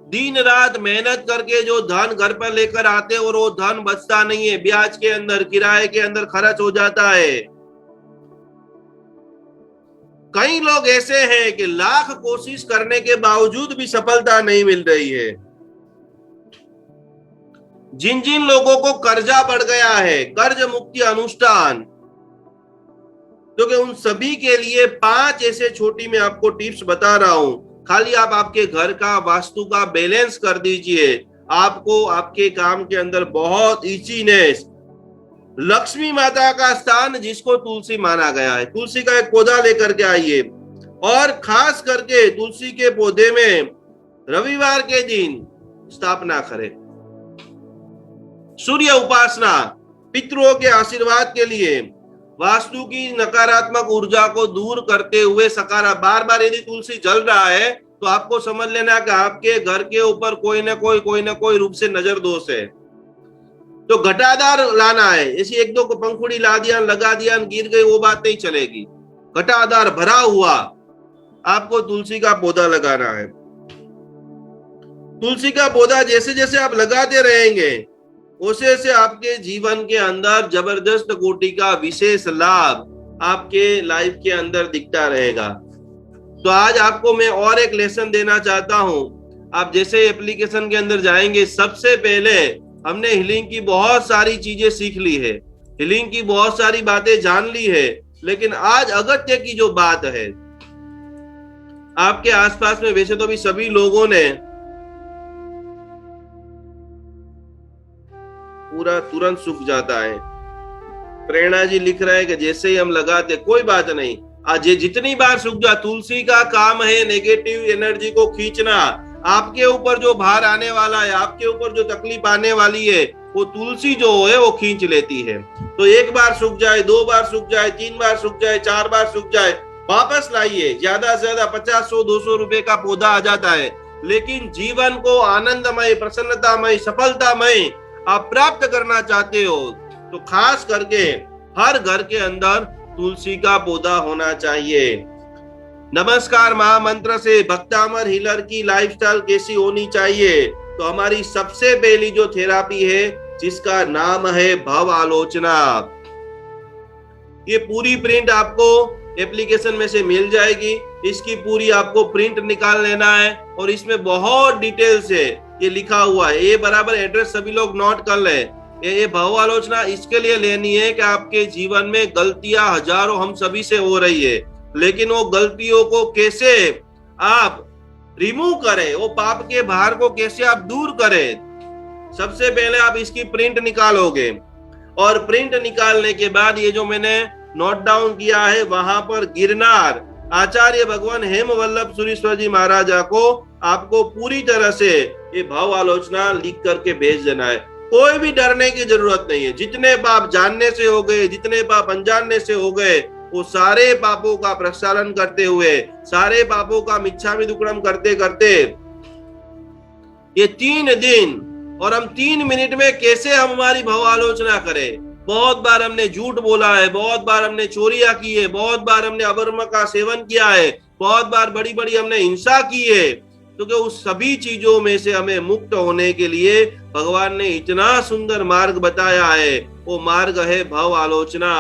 दिन रात मेहनत करके जो धन घर पर लेकर आते हो और वो धन बचता नहीं है, ब्याज के अंदर, किराए के अंदर खर्च हो जाता है। कई लोग ऐसे हैं कि लाख कोशिश करने के बावजूद भी सफलता नहीं मिल रही है। जिन जिन लोगों को कर्जा बढ़ गया है, कर्ज मुक्ति अनुष्ठान, क्योंकि उन सभी के लिए 5 ऐसे छोटी मैं आपको टिप्स बता रहा हूं। खाली आप आपके घर का वास्तु का बैलेंस कर दीजिए, आपको आपके काम के अंदर बहुत इजीनेस, लक्ष्मी माता का स्थान जिसको तुलसी माना गया है, तुलसी का एक पौधा लेकर के आइए और खास करके तुलसी के पौधे में रविवार के दिन स्थापना करें। सूर्य उपासना, पितरों के आशीर्वाद के लिए, वास्तु की नकारात्मक ऊर्जा को दूर करते हुए सकारात्मक, बार बार यदि तुलसी जल रहा है तो आपको समझ लेना कि आपके घर के ऊपर कोई ना कोई रूप से नजर दोष है। तो घटादार लाना है, ऐसी एक दो पंखुड़ी ला दिया, लगा दिया, गिर गई, वो बात नहीं चलेगी। घटादार भरा हुआ आपको तुलसी का पौधा लगाना है। तुलसी का पौधा जैसे जैसे आप लगाते रहेंगे वैसे वैसे आपके जीवन के अंदर जबरदस्त कोटि का विशेष लाभ आपके लाइफ के अंदर दिखता रहेगा। तो आज आपको मैं और एक लेसन देना चाहता हूं। आप जैसे एप्लीकेशन के अंदर जाएंगे, सबसे पहले हमने हीलिंग की बहुत सारी चीजें सीख ली है, हीलिंग की बहुत सारी बातें जान ली है, लेकिन आज अगत्य की जो बात है, आपके आसपास में वैसे तो भी सभी लोगों ने पूरा तुरंत सूख जाता है। प्रेरणा जी लिख रहे हैं कि जैसे ही हम लगाते, कोई बात नहीं, आज जितनी बार सूख जा, तुलसी का काम है नेगेटिव एनर्जी को खींचना। आपके ऊपर जो भार आने वाला है, आपके ऊपर जो तकलीफ आने वाली है, वो तुलसी जो है वो खींच लेती है। तो एक बार सूख जाए, दो बार सूख जाए, तीन बार सूख जाए, चार बार सूख जाए, वापस लाइए। ज्यादा से ज्यादा 50, 100, 200 रुपए का पौधा आ जाता है, लेकिन जीवन को आनंदमय, प्रसन्नतामय, सफलतामय आप प्राप्त करना चाहते हो तो खास करके हर घर के अंदर तुलसी का पौधा होना चाहिए। नमस्कार महामंत्र से भक्तामर हीलर की लाइफस्टाइल कैसी होनी चाहिए? तो हमारी सबसे पहली जो थेरापी है जिसका नाम है भव आलोचना, ये पूरी प्रिंट आपको एप्लीकेशन में से मिल जाएगी। इसकी पूरी आपको प्रिंट निकाल लेना है और इसमें बहुत डिटेल से ये लिखा हुआ है। ये बराबर एड्रेस सभी लोग नोट कर ले। ये भव आलोचना इसके लिए लेनी है कि आपके जीवन में गलतियां हजारों हम सभी से हो रही है, लेकिन वो गलतियों को कैसे आप रिमूव करें, वो पाप के भार को कैसे आप दूर करें। सबसे पहले आप इसकी प्रिंट निकालोगे और प्रिंट निकालने के बाद ये जो मैंने नोट डाउन किया है, वहां पर गिरनार आचार्य भगवान हेमवल्लभ सुरीश्वर जी महाराजा को आपको पूरी तरह से ये भाव आलोचना लिख करके भेज देना है। कोई भी डरने की जरूरत नहीं है। जितने पाप जानने से हो गए, जितने पाप अनजाने से हो गए, वो सारे पापों का प्रक्षालन करते हुए, सारे पापों का मिच्छामि दुक्कडम करते करते ये 3 दिन और हम 3 मिनट में कैसे हम हमारी भाव आलोचना करें। बहुत बार हमने झूठ बोला है, बहुत बार हमने चोरियां की है, बहुत बार हमने अधर्म का सेवन किया है, बहुत बार बड़ी बड़ी हमने हिंसा की है। तो क्या उस सभी चीजों में से हमें मुक्त होने के लिए भगवान ने इतना सुंदर मार्ग बताया है, वो मार्ग है भव आलोचना।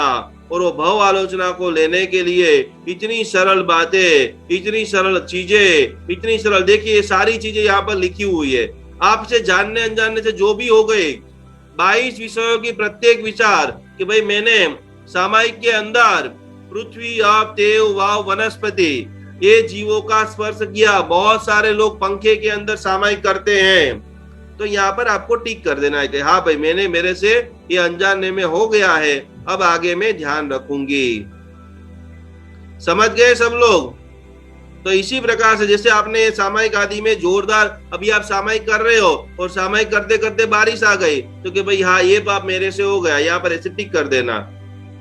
और वो भव आलोचना को लेने के लिए इतनी सरल बातें, इतनी सरल चीजें, इतनी सरल, देखिए सारी चीजें यहाँ पर लिखी हुई है। आपसे जानने अनजाने से जो भी हो गए, 22 विषयों की प्रत्येक विचार कि भाई मैंने सामायिक के अंदर पृथ्वी, आप, देव, वाव, वनस्पति, ये जीवों का स्पर्श किया। बहुत सारे लोग पंखे के अंदर सामायिक करते हैं, तो यहाँ पर आपको टिक कर देना है कि हाँ भाई मैंने, मेरे से ये अनजाने में हो गया है, अब आगे मैं ध्यान रखूंगी। समझ गए सब लोग? तो इसी प्रकार से जैसे आपने सामायिक आदि में जोरदार, अभी आप सामायिक कर रहे हो और सामायिक करते करते बारिश आ गई तो कि भाई हाँ ये पाप मेरे से हो गया, यहाँ पर ऐसे टिक कर देना।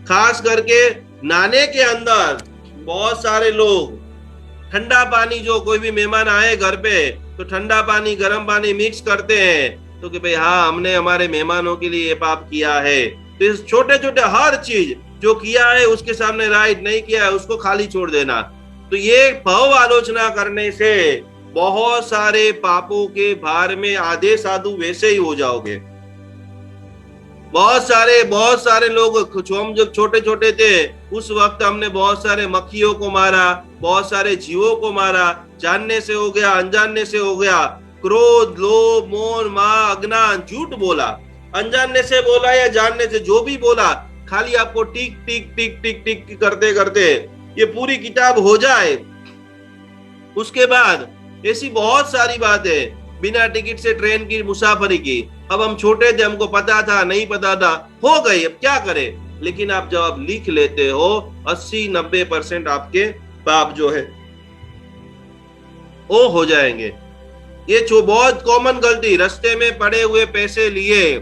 खास करके नहाने के अंदर बहुत सारे लोग ठंडा पानी, जो कोई भी मेहमान आए घर पे तो ठंडा पानी गर्म पानी मिक्स करते हैं, तो कि भाई हाँ हमने हमारे मेहमानों के लिए ये पाप किया है। तो इस छोटे छोटे हर चीज जो किया है उसके सामने राइट, नहीं किया है उसको खाली छोड़ देना। तो ये भव आलोचना करने से बहुत सारे पापों के भार में आधे साधु वैसे ही हो जाओगे। बहुत सारे लोग, हम जब छोटे छोटे थे उस वक्त हमने बहुत सारे मक्खियों को मारा, बहुत सारे जीवों को मारा, जानने से हो गया, अनजाने से हो गया। क्रोध, लोभ, मोह, माया, अज्ञान, झूठ बोला, अनजाने से बोला या जानने से, जो भी बोला, खाली आपको टिक टिक टिक टिक टिक करते करते ये पूरी किताब हो जाए। उसके बाद ऐसी बहुत सारी बातें बिना टिकट से ट्रेन की मुसाफरी की। अब हम छोटे थे, हमको पता था नहीं पता था, हो गई, अब क्या करें। लेकिन आप जब आप लिख लेते हो 80-90% आपके पाप जो है वो हो जाएंगे। ये बहुत कॉमन गलती, रास्ते में पड़े हुए पैसे लिए।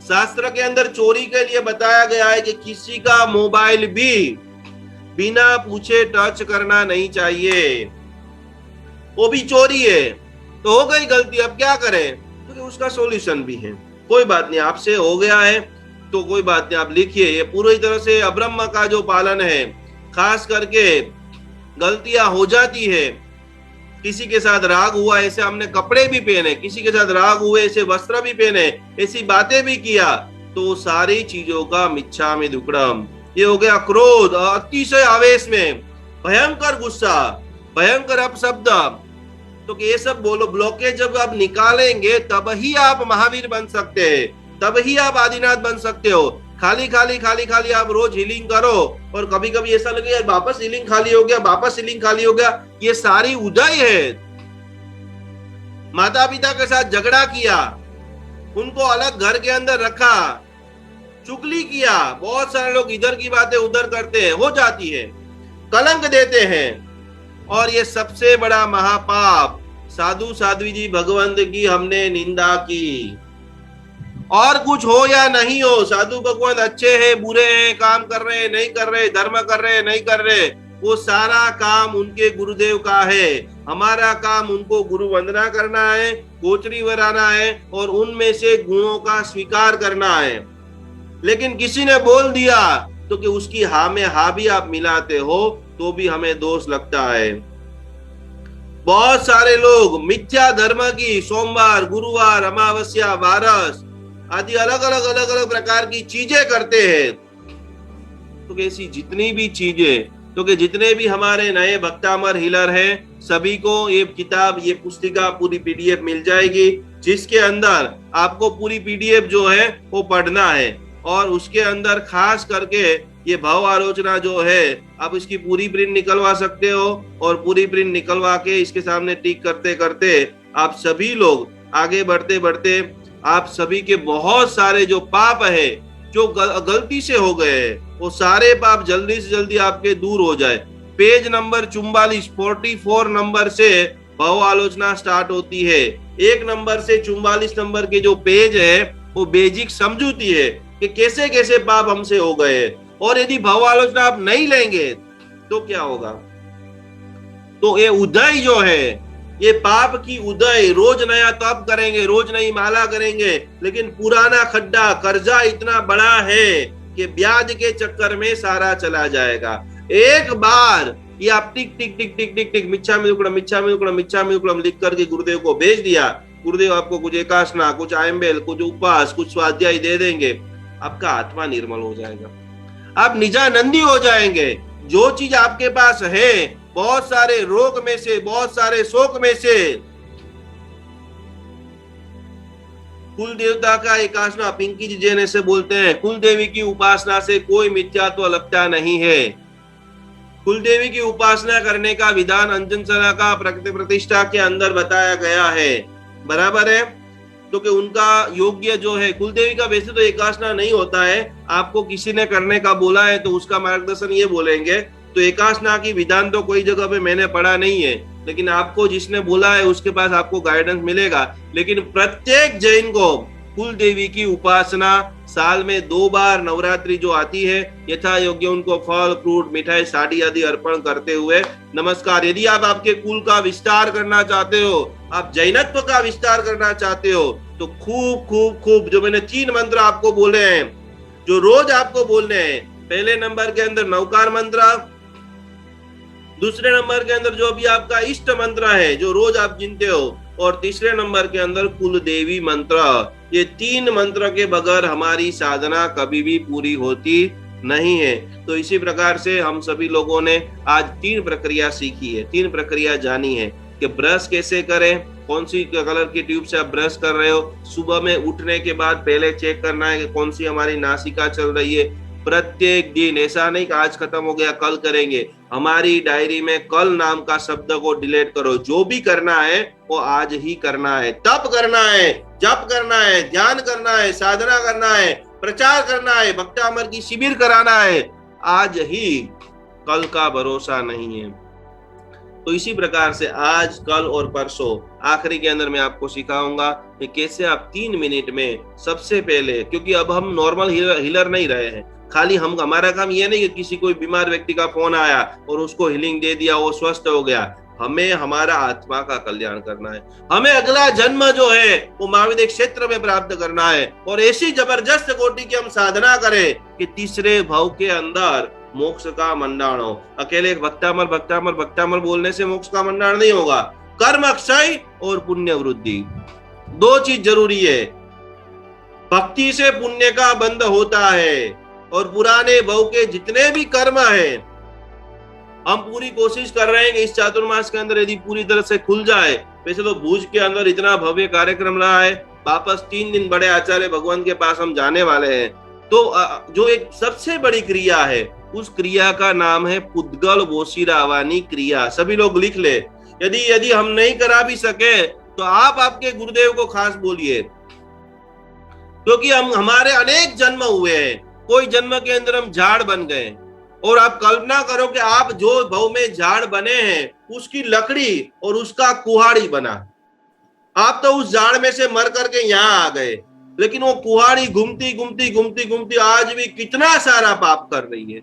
शास्त्र के अंदर चोरी के लिए बताया गया है कि किसी का मोबाइल भी बिना पूछे टच करना नहीं चाहिए, वो भी चोरी है। तो हो गई गलती, अब क्या करें, तो उसका सॉल्यूशन भी है। कोई बात नहीं, आपसे हो गया है तो कोई बात नहीं, आप लिखिए। ये पूरी तरह से अब्रह्म का जो पालन है, खास करके गलतियां हो जाती है। किसी के साथ राग हुआ, ऐसे हमने कपड़े भी पहने, किसी के साथ राग हुए ऐसे वस्त्र भी पहने, ऐसी बातें भी किया, तो सारी चीजों का मिच्छामि दुक्कडम। ये हो गया क्रोध, अतिशय आवेश में, भयंकर गुस्सा, भयंकर अपशब्द। तो ये सब बोलो ब्लॉकेज जब आप निकालेंगे तब ही आप महावीर बन सकते हैं, तब ही आप आदिनाथ बन सकते हो। खाली खाली खाली खाली आप रोज हीलिंग करो और कभी कभी ऐसा लगे यार वापस हीलिंग खाली हो गया, वापस हीलिंग खाली हो गया, ये सारी उदय है। माता पिता के साथ झगड़ा किया, उनको अलग घर के अंदर रखा, चुगली किया, बहुत सारे लोग इधर की बातें उधर करते हैं, हो जाती है, कलंक देते हैं। और ये सबसे बड़ा महापाप, साधु साध्वी जी भगवंत की हमने निंदा की। और कुछ हो या नहीं हो, साधु भगवान अच्छे हैं बुरे हैं, काम कर रहे हैं नहीं कर रहे, धर्म कर रहे हैं नहीं कर रहे, वो सारा काम उनके गुरुदेव का है। हमारा काम उनको गुरु वंदना करना है, गोचरी बनाना है और उनमें से गुणों का स्वीकार करना है। लेकिन किसी ने बोल दिया तो कि उसकी हा में हा भी आप मिलाते हो तो भी हमें दोष लगता है। बहुत सारे लोग मिथ्या धर्म की सोमवार, गुरुवार, अमावस्या, वारस आदि अलग अलग प्रकार की चीजें करते हैं। तो ऐसी जितनी भी चीजें, तो कि जितने भी हमारे नए भक्तामर हीलर हैं, सभी को ये किताब, ये पुस्तिका पूरी पीडीएफ मिल जाएगी, जिसके अंदर आपको पूरी पीडीएफ जो है वो पढ़ना है। और उसके अंदर खास करके ये भाव आलोचना जो है, आप इसकी पूरी प्रिंट निकलवा सकते हो और पूरी प्रिंट निकलवा के इसके सामने टिक करते करते आप सभी लोग आगे बढ़ते बढ़ते आप सभी के बहुत सारे जो पाप है, जो गलती से हो गए, वो सारे पाप जल्दी से जल्दी आपके दूर हो जाए। पेज नंबर 44 नंबर से भाव आलोचना स्टार्ट होती है। 1 नंबर से 44 नंबर के जो पेज है वो बेसिक समझूती है कि कैसे कैसे पाप हमसे हो गए। और यदि भाव आलोचना आप नहीं लेंगे तो क्या होगा, तो ये उदय जो है, ये पाप की उदय, रोज नया तप करेंगे, रोज नई माला करेंगे, लेकिन पुराना खड्डा कर्जा इतना बड़ा है कि ब्याज के चक्कर में सारा चला जाएगा। एक बार ये आप टिक टिक टिक टिक टिक टिक मिच्छामि दुक्कडम मिच्छामि दुक्कडम मिच्छामि दुक्कडम लिख करके गुरुदेव को भेज दिया, गुरुदेव आपको कुछ एकासना, कुछ आयम्बेल, कुछ उपवास, कुछ स्वाध्याय दे देंगे, आपका आत्मा निर्मल हो जाएगा, आप निजानंदी हो जाएंगे। जो चीज आपके पास है, बहुत सारे रोग में से, बहुत सारे शोक में से, कुल देवता का एकासना, पिंकी जी जैन से बोलते हैं, कुल देवी की उपासना से कोई मिथ्यात्व लगता नहीं है। कुल देवी की उपासना करने का विधान अंजनसरा का प्रतिष्ठा के अंदर बताया गया है, बराबर है। तो कि उनका योग्य जो है, कुल देवी का वैसे तो एकासना नहीं होता है, आपको किसी ने करने का बोला है तो उसका मार्गदर्शन ये बोलेंगे। तो एकासना की विधान तो कोई जगह पे मैंने पढ़ा नहीं है, लेकिन आपको जिसने बोला है उसके पास आपको गाइडेंस मिलेगा। लेकिन प्रत्येक जैन को कुल देवी की उपासना साल में 2 बार नवरात्रि जो आती है, यथा योग्य उनको फल, फ्रूट, मिठाई, साड़ी आदि अर्पण करते हुए नमस्कार। यदि आप आपके कुल का विस्तार करना चाहते हो, आप जैनत्व का विस्तार करना चाहते हो, तो खूब खूब खूब जो मैंने 3 मंत्र आपको बोले हैं, जो रोज आपको बोलने हैं। पहले नंबर के अंदर नवकार मंत्र, दूसरे नंबर के अंदर जो भी आपका इष्ट मंत्र है जो रोज आप गिनते हो, और तीसरे नंबर के अंदर कुल देवी मंत्र। ये 3 मंत्र के बगैर हमारी साधना कभी भी पूरी होती नहीं है। तो इसी प्रकार से हम सभी लोगों ने आज 3 प्रक्रिया सीखी है, 3 प्रक्रिया जानी है कि ब्रश कैसे करें, कौन सी कलर की ट्यूब से आप ब्रश कर रहे हो, सुबह में उठने के बाद पहले चेक करना है कि कौन सी हमारी नासिका चल रही है। प्रत्येक दिन, ऐसा नहीं कि आज खत्म हो गया कल करेंगे, हमारी डायरी में कल नाम का शब्द को डिलीट करो। जो भी करना है वो आज ही करना है। तप करना है, जप करना है, ध्यान करना है, साधना करना है, प्रचार करना है, भक्तामर की शिविर कराना है, आज ही, कल का भरोसा नहीं है। तो इसी प्रकार से आज, कल और परसों आखिरी के अंदर मैं आपको सिखाऊंगा कि कैसे आप 3 मिनट में सबसे पहले, क्योंकि अब हम नॉर्मल हीलर नहीं रहे हैं, खाली हम, हमारा काम ये नहीं कि किसी कोई बीमार व्यक्ति का फोन आया और उसको हीलिंग दे दिया, वो स्वस्थ हो गया। हमें हमारा आत्मा का कल्याण करना है, हमें अगला जन्म जो है वो महाविद्य क्षेत्र में प्राप्त करना है, और ऐसी जबरदस्त कोटि की हम साधना करें कि तीसरे भाव के अंदर मोक्ष का मंडाण हो। अकेले भक्तामर भक्तामर भक्तामर बोलने से मोक्ष का मंडाण नहीं होगा। कर्म अक्षय और पुण्य वृद्धि, दो चीज जरूरी है। भक्ति से पुण्य का बंध होता है, और पुराने भव के जितने भी कर्म है, हम पूरी कोशिश कर रहे हैं कि इस चातुर्मास के अंदर यदि पूरी तरह से खुल जाए। वैसे तो भुज के अंदर इतना भव्य कार्यक्रम रहा है, वापस 3 दिन बड़े आचार्य भगवान के पास हम जाने वाले हैं। तो जो एक सबसे बड़ी क्रिया है, उस क्रिया का नाम है पुद्गल बोशिरावानी क्रिया। सभी लोग लिख ले, यदि हम नहीं करा भी सके तो आप आपके गुरुदेव को खास बोलिए, क्योंकि हमारे अनेक जन्म हुए हैं। कोई जन्म के अंदर हम झाड़ बन गए, और आप कल्पना करो कि आप जो भव में झाड़ बने हैं उसकी लकड़ी और उसका कुहाड़ी बना। आप तो उस झाड़ में से मर करके यहाँ आ गए, लेकिन वो कुहाड़ी घूमती घूमती घूमती घूमती आज भी कितना सारा पाप कर रही है।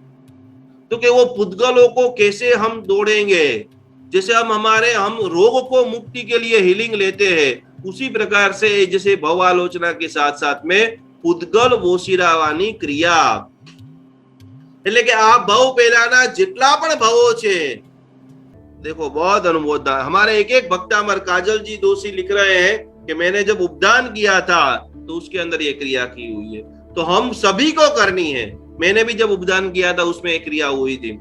तो कि वो पुद्गलों को कैसे हम दौड़ेंगे, जैसे हम रोग को मुक्ति के लिए हीलिंग लेते हैं, उसी प्रकार से जैसे भव आलोचना के साथ साथ में पुद्गल बोशिरावानी क्रिया, એટલે કે આ ભવ પહેલાના જેટલા પણ ભવો છે, देखो बहुत अनुमोदना। हमारे एक भक्तामर काजल जी दोषी लिख रहे हैं कि मैंने जब उपदान किया था तो उसके अंदर ये क्रिया की हुई है। तो हम सभी को करनी है। मैंने भी जब उपदान किया था उसमें एक क्रिया हुई थी,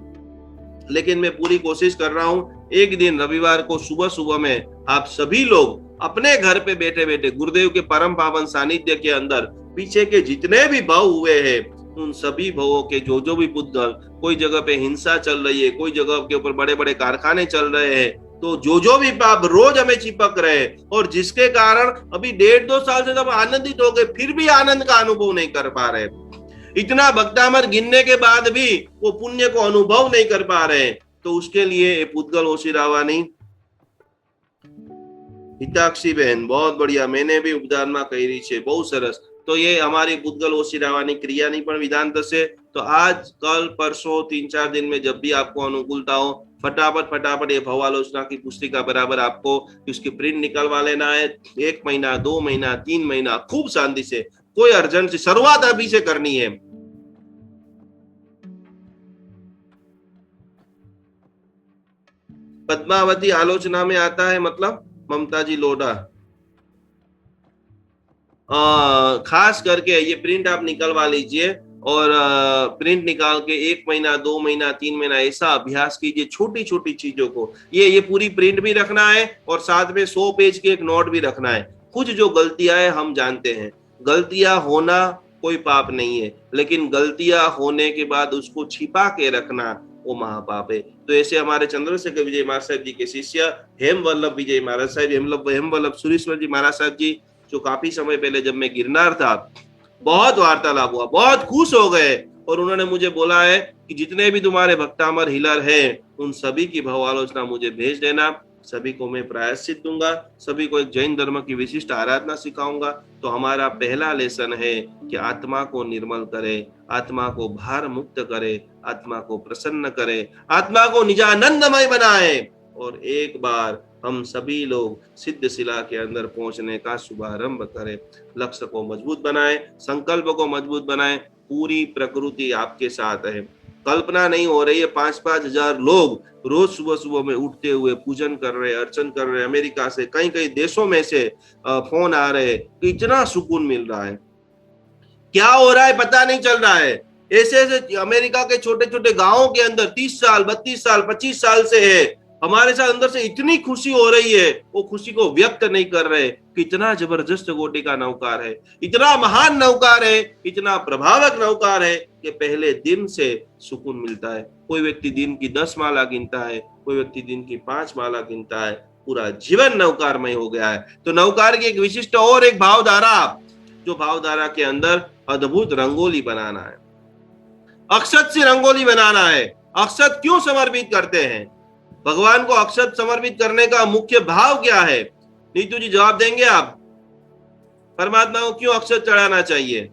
लेकिन मैं पूरी कोशिश कर रहा हूं एक दिन रविवार को सुबह सुबह में आप सभी लोग अपने घर पे बैठे बैठे गुरुदेव के परम पावन सानिध्य के अंदर पीछे के जितने भी भव हुए हैं, उन सभी भवों के जो भी पुद्गल, कोई जगह पे हिंसा चल रही है, कोई जगह के ऊपर बड़े बड़े कारखाने चल रहे हैं, तो जो भी पाप रोज हमें चिपक रहे, और जिसके कारण अभी 1.5-2 साल से हम आनंदित हो गए, फिर भी आनंद का अनुभव नहीं कर पा रहे। इतना भक्तामर गिनने के बाद भी वो पुण्य को अनुभव नहीं कर पा रहे। तो उसके लिए पुद्गल ओशिरावानी हिताक्षी बहन बहुत बढ़िया, मैंने भी उपदान में कही है, बहुत सरस। तो ये हमारी पुद्गल ओशिरावानी क्रिया नहीं पण विधान थशे। तो आज कल परसों 3-4 दिन में जब भी आपको अनुकूलता हो, फटाफट ये भवालोचना की पुस्तिका बराबर आपको उसकी प्रिंट निकलवा लेना है। 1 महीना 2 महीना 3 महीना खूब शांति से, कोई अर्जेंसी, शुरुआत अभी से करनी है। पद्मावती आलोचना में आता है, मतलब ममता जी लोढ़ा, खास करके ये प्रिंट आप निकलवा लीजिए, और प्रिंट निकाल के 1 महीना 2 महीना 3 महीना ऐसा अभ्यास कीजिए छोटी छोटी चीजों को। ये पूरी प्रिंट भी रखना है, और साथ में 100 पेज के एक नोट भी रखना है। कुछ जो गलतियां हैं हम जानते हैं, गलतियां होना कोई पाप नहीं है, लेकिन गलतियां होने के बाद उसको छिपा के रखना वो महापाप है। तो ऐसे हमारे चंद्रशेखर विजय महाराज साहब जी के शिष्य हेमवल्लभ विजय महाराज साहब, हेमवल्लभ सुरेश्वर जी महाराज साहब जी, जो काफी समय पहले जब मैं गिरनार था, बहुत वार्तालाप हुआ, बहुत खुश हो गए, और उन्होंने मुझे बोला है कि जितने भी तुम्हारे भक्तामर हीलर हैं, उन सभी की भवालोचना मुझे भेज देना, सभी को मैं प्रायश्चित दूंगा, सभी को एक जैन धर्म की विशिष्ट आराधना सिखाऊंगा। तो हमारा पहला लेसन है कि आत्मा को निर्मल करे, आत्मा को भार मुक्त करे, आत्मा को प्रसन्न करे, आत्मा को निजानंदमय बनाए, और एक बार हम सभी लोग सिद्ध शिला के अंदर पहुंचने का शुभारंभ करें। लक्ष्य को मजबूत बनाएं, संकल्प को मजबूत बनाएं। पूरी प्रकृति आपके साथ है, कल्पना नहीं हो रही है। 5-5 हजार लोग रोज सुबह सुबह में उठते हुए पूजन कर रहे, अर्चन कर रहे। अमेरिका से कई कई देशों में से फोन आ रहे, इतना सुकून मिल रहा है। क्या हो रहा है पता नहीं चल रहा है। ऐसे ऐसे अमेरिका के छोटे छोटे गांवों के अंदर 30 साल 32 साल 25 साल से है, हमारे साथ अंदर से इतनी खुशी हो रही है, वो खुशी को व्यक्त नहीं कर रहे। कितना जबरदस्त कोटि का नौकार है, इतना महान नौकार है, इतना प्रभावक नौकार है कि पहले दिन से सुकून मिलता है। कोई व्यक्ति दिन की 10 माला गिनता है, कोई व्यक्ति दिन की 5 माला गिनता है। पूरा जीवन नौकारमय हो गया है। तो नौकार की एक विशिष्ट और एक भावधारा, जो भावधारा के अंदर अद्भुत रंगोली बनाना है, अक्षत से रंगोली बनाना है। अक्षत क्यों समर्पित करते हैं? भगवान को अक्षत समर्पित करने का मुख्य भाव क्या है? नीतू जी जवाब देंगे आप? परमात्मा को क्यों अक्षत चढ़ाना चाहिए?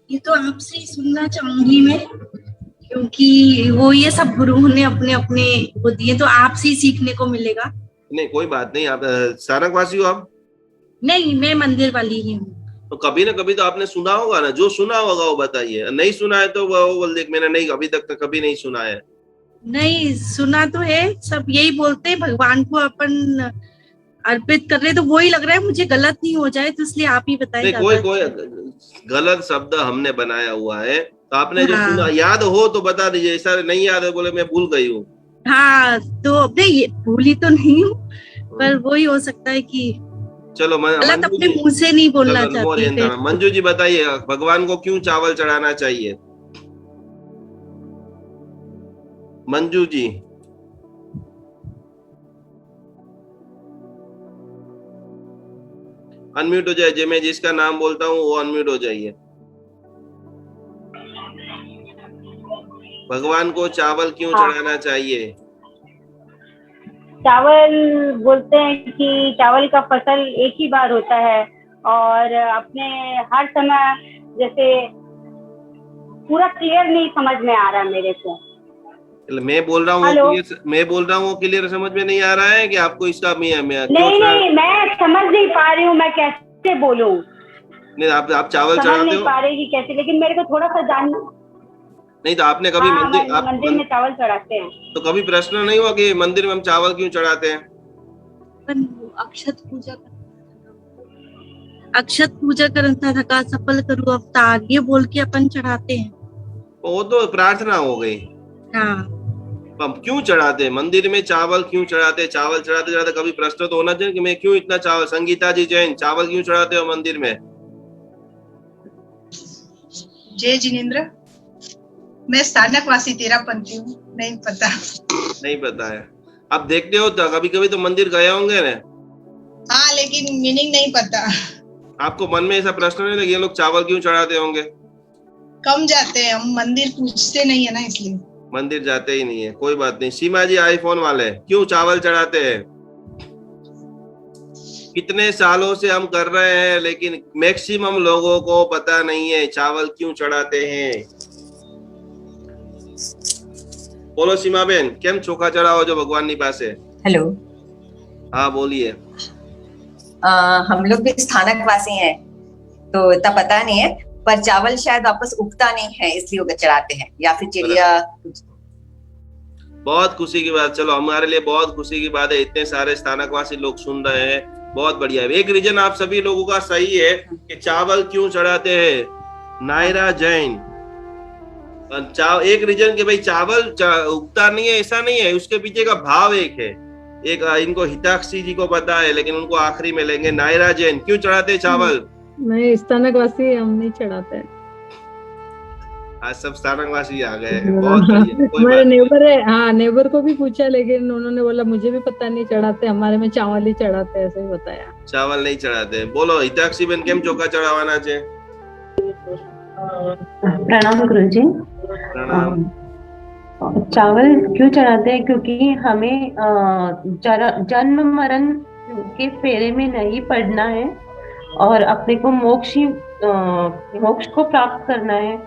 ये तो आपसे ही सुनना चाहूंगी मैं, क्योंकि वो ये सब गुरु ने अपने अपने वो दिए, तो आपसे ही सीखने को मिलेगा। नहीं कोई बात नहीं। आप सारंगवासी हो आप? नहीं, मैं मंदिर वाली ही हूँ। तो कभी ना कभी तो आपने सुना होगा ना, जो सुना होगा वो बताइए। नहीं सुना है तो वो बोल दे मैंने नहीं, अभी तक तो कभी नहीं सुना है। नहीं सुना तो है, सब यही बोलते हैं भगवान को अपन अर्पित कर रहे, तो वही लग रहा है मुझे गलत नहीं हो जाए, तो इसलिए आप ही बताइए। कोई गलत शब्द हमने बनाया हुआ है, तो आपने जो सुना याद हो तो बता दीजिए। ऐसा नहीं याद है बोले मैं भूल गई हूँ। हाँ तो नहीं, भूली तो नहीं हूँ, पर वही हो सकता है कि चलो गलत अपने मुंह से नहीं बोलना चाहती। मंजू जी बताइए, भगवान को क्यों चावल चढ़ाना चाहिए? मंजू जी। अनम्यूट हो जाए, मैं जिसका नाम बोलता हूँ वो अनम्यूट हो जाइए। भगवान को चावल क्यों चढ़ाना चाहिए? चावल बोलते हैं कि चावल का फसल एक ही बार होता है, और अपने हर समय जैसे पूरा क्लियर नहीं समझ में आ रहा मेरे को। मैं बोल रहा हूँ क्लियर समझ में नहीं आ रहा है कि आपको इसका नहीं, मैं समझ नहीं पा रही हूँ, मैं कैसे बोलूँ? नहीं आप चावल चढ़ाते हो? नहीं पा रही कि कैसे, लेकिन मेरे को थोड़ा सा जानना। नहीं तो आपने कभी मंदिर में चावल चढ़ाते हैं, तो कभी प्रश्न नहीं हुआ कि मंदिर में हम चावल क्यों चढ़ाते हैं? अक्षत पूजा करता थका सफल करूँ अवतार, ये बोल के अपन चढ़ाते हैं। वो तो प्रार्थना हो गई। हाँ, हम क्यों चढ़ाते? मंदिर में चावल क्यों चढ़ाते? चावल चढ़ाते चढ़ाते कभी प्रश्न तो होना चाहिए कि मैं क्यों इतना चावल। संगीता जी जैन, चावल क्यों चढ़ाते हो मंदिर में? जय जिनेन्द्र, मैं स्थानकवासी तेरापंथी हूँ, नहीं पता है। आप देखते हो तो कभी कभी तो मंदिर गए होंगे ना? हाँ, लेकिन मीनिंग नहीं पता। आपको मन में ऐसा प्रश्न नहीं लगे ये लोग चावल क्यों चढ़ाते होंगे? कम जाते हैं हम, मंदिर पूछते नहीं है ना, इसलिए मंदिर जाते ही नहीं है। कोई बात नहीं। सीमा जी आईफोन वाले, क्यों चावल चढ़ाते हैं? कितने सालों से हम कर रहे हैं, लेकिन मैक्सिमम लोगों को पता नहीं है चावल क्यों चढ़ाते हैं। बोलो सीमा बेन, केम चोखा चढ़ाओ जो भगवान नी पास है? हेलो। हाँ बोलिए। हम लोग भी स्थानकवासी हैं, तो इतना पता नहीं है, पर चावल शायद वापस उगता नहीं है इसलिए वो चढ़ाते हैं, या फिर चिड़िया। बहुत खुशी की बात, चलो हमारे लिए बहुत खुशी की बात है, इतने सारे स्थानकवासी लोग सुन रहे हैं, बहुत बढ़िया है। एक रीजन आप सभी लोगों का सही है कि चावल क्यों चढ़ाते हैं। नायरा जैन, एक रीजन के भाई चावल उगता नहीं है ऐसा नहीं है, उसके पीछे का भाव एक है। एक इनको हिताक्षी जी को पता है, लेकिन उनको आखिरी में लेंगे। नायरा जैन, क्यों चढ़ाते हैं चावल? नहीं, स्थानकवासी हम नहीं चढ़ाते। आज सब स्थानकवासी आ गए, बहुत बढ़िया। हमारे नेबर है, हाँ नेबर को भी पूछा, लेकिन उन्होंने बोला मुझे भी पता नहीं चढ़ाते, हमारे में चावल ही चढ़ाते, ऐसे ही बताया। चावल नहीं चढ़ाते। बोलो हिताक्षी बेन, केम चोखा चढ़ावाना चाहिए? प्रणाम गुरुजी। प्रणाम। चावल क्यों चढ़ाते हैं? क्योंकि हमें जन्म मरण के फेरे में नहीं पड़ना है, और अपने को मोक्ष को प्राप्त करना है।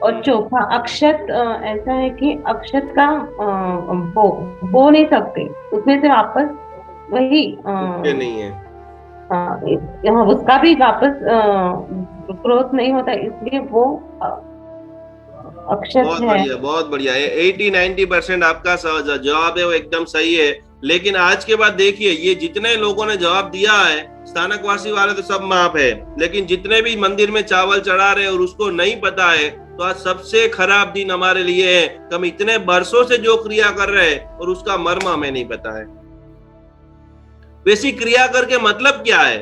और चोखा अक्षत ऐसा है कि अक्षत का बो नहीं सकते, उसमें से वापस वही नहीं है। हाँ, उसका भी वापस ग्रोथ नहीं होता, इसलिए वो अक्षत बहुत है। बढ़िया, बहुत बढ़िया। 80-90% आपका जवाब है वो एकदम सही है। लेकिन आज के बाद देखिए, ये जितने लोगों ने जवाब दिया है, स्थानकवासी वाले तो सब माफ है, लेकिन जितने भी मंदिर में चावल चढ़ा रहे और उसको नहीं पता है, तो आज सबसे खराब दिन हमारे लिए है। हम इतने बरसों से जो क्रिया कर रहे हैं और उसका मर्म हमें नहीं पता है। वैसी क्रिया करके मतलब क्या है?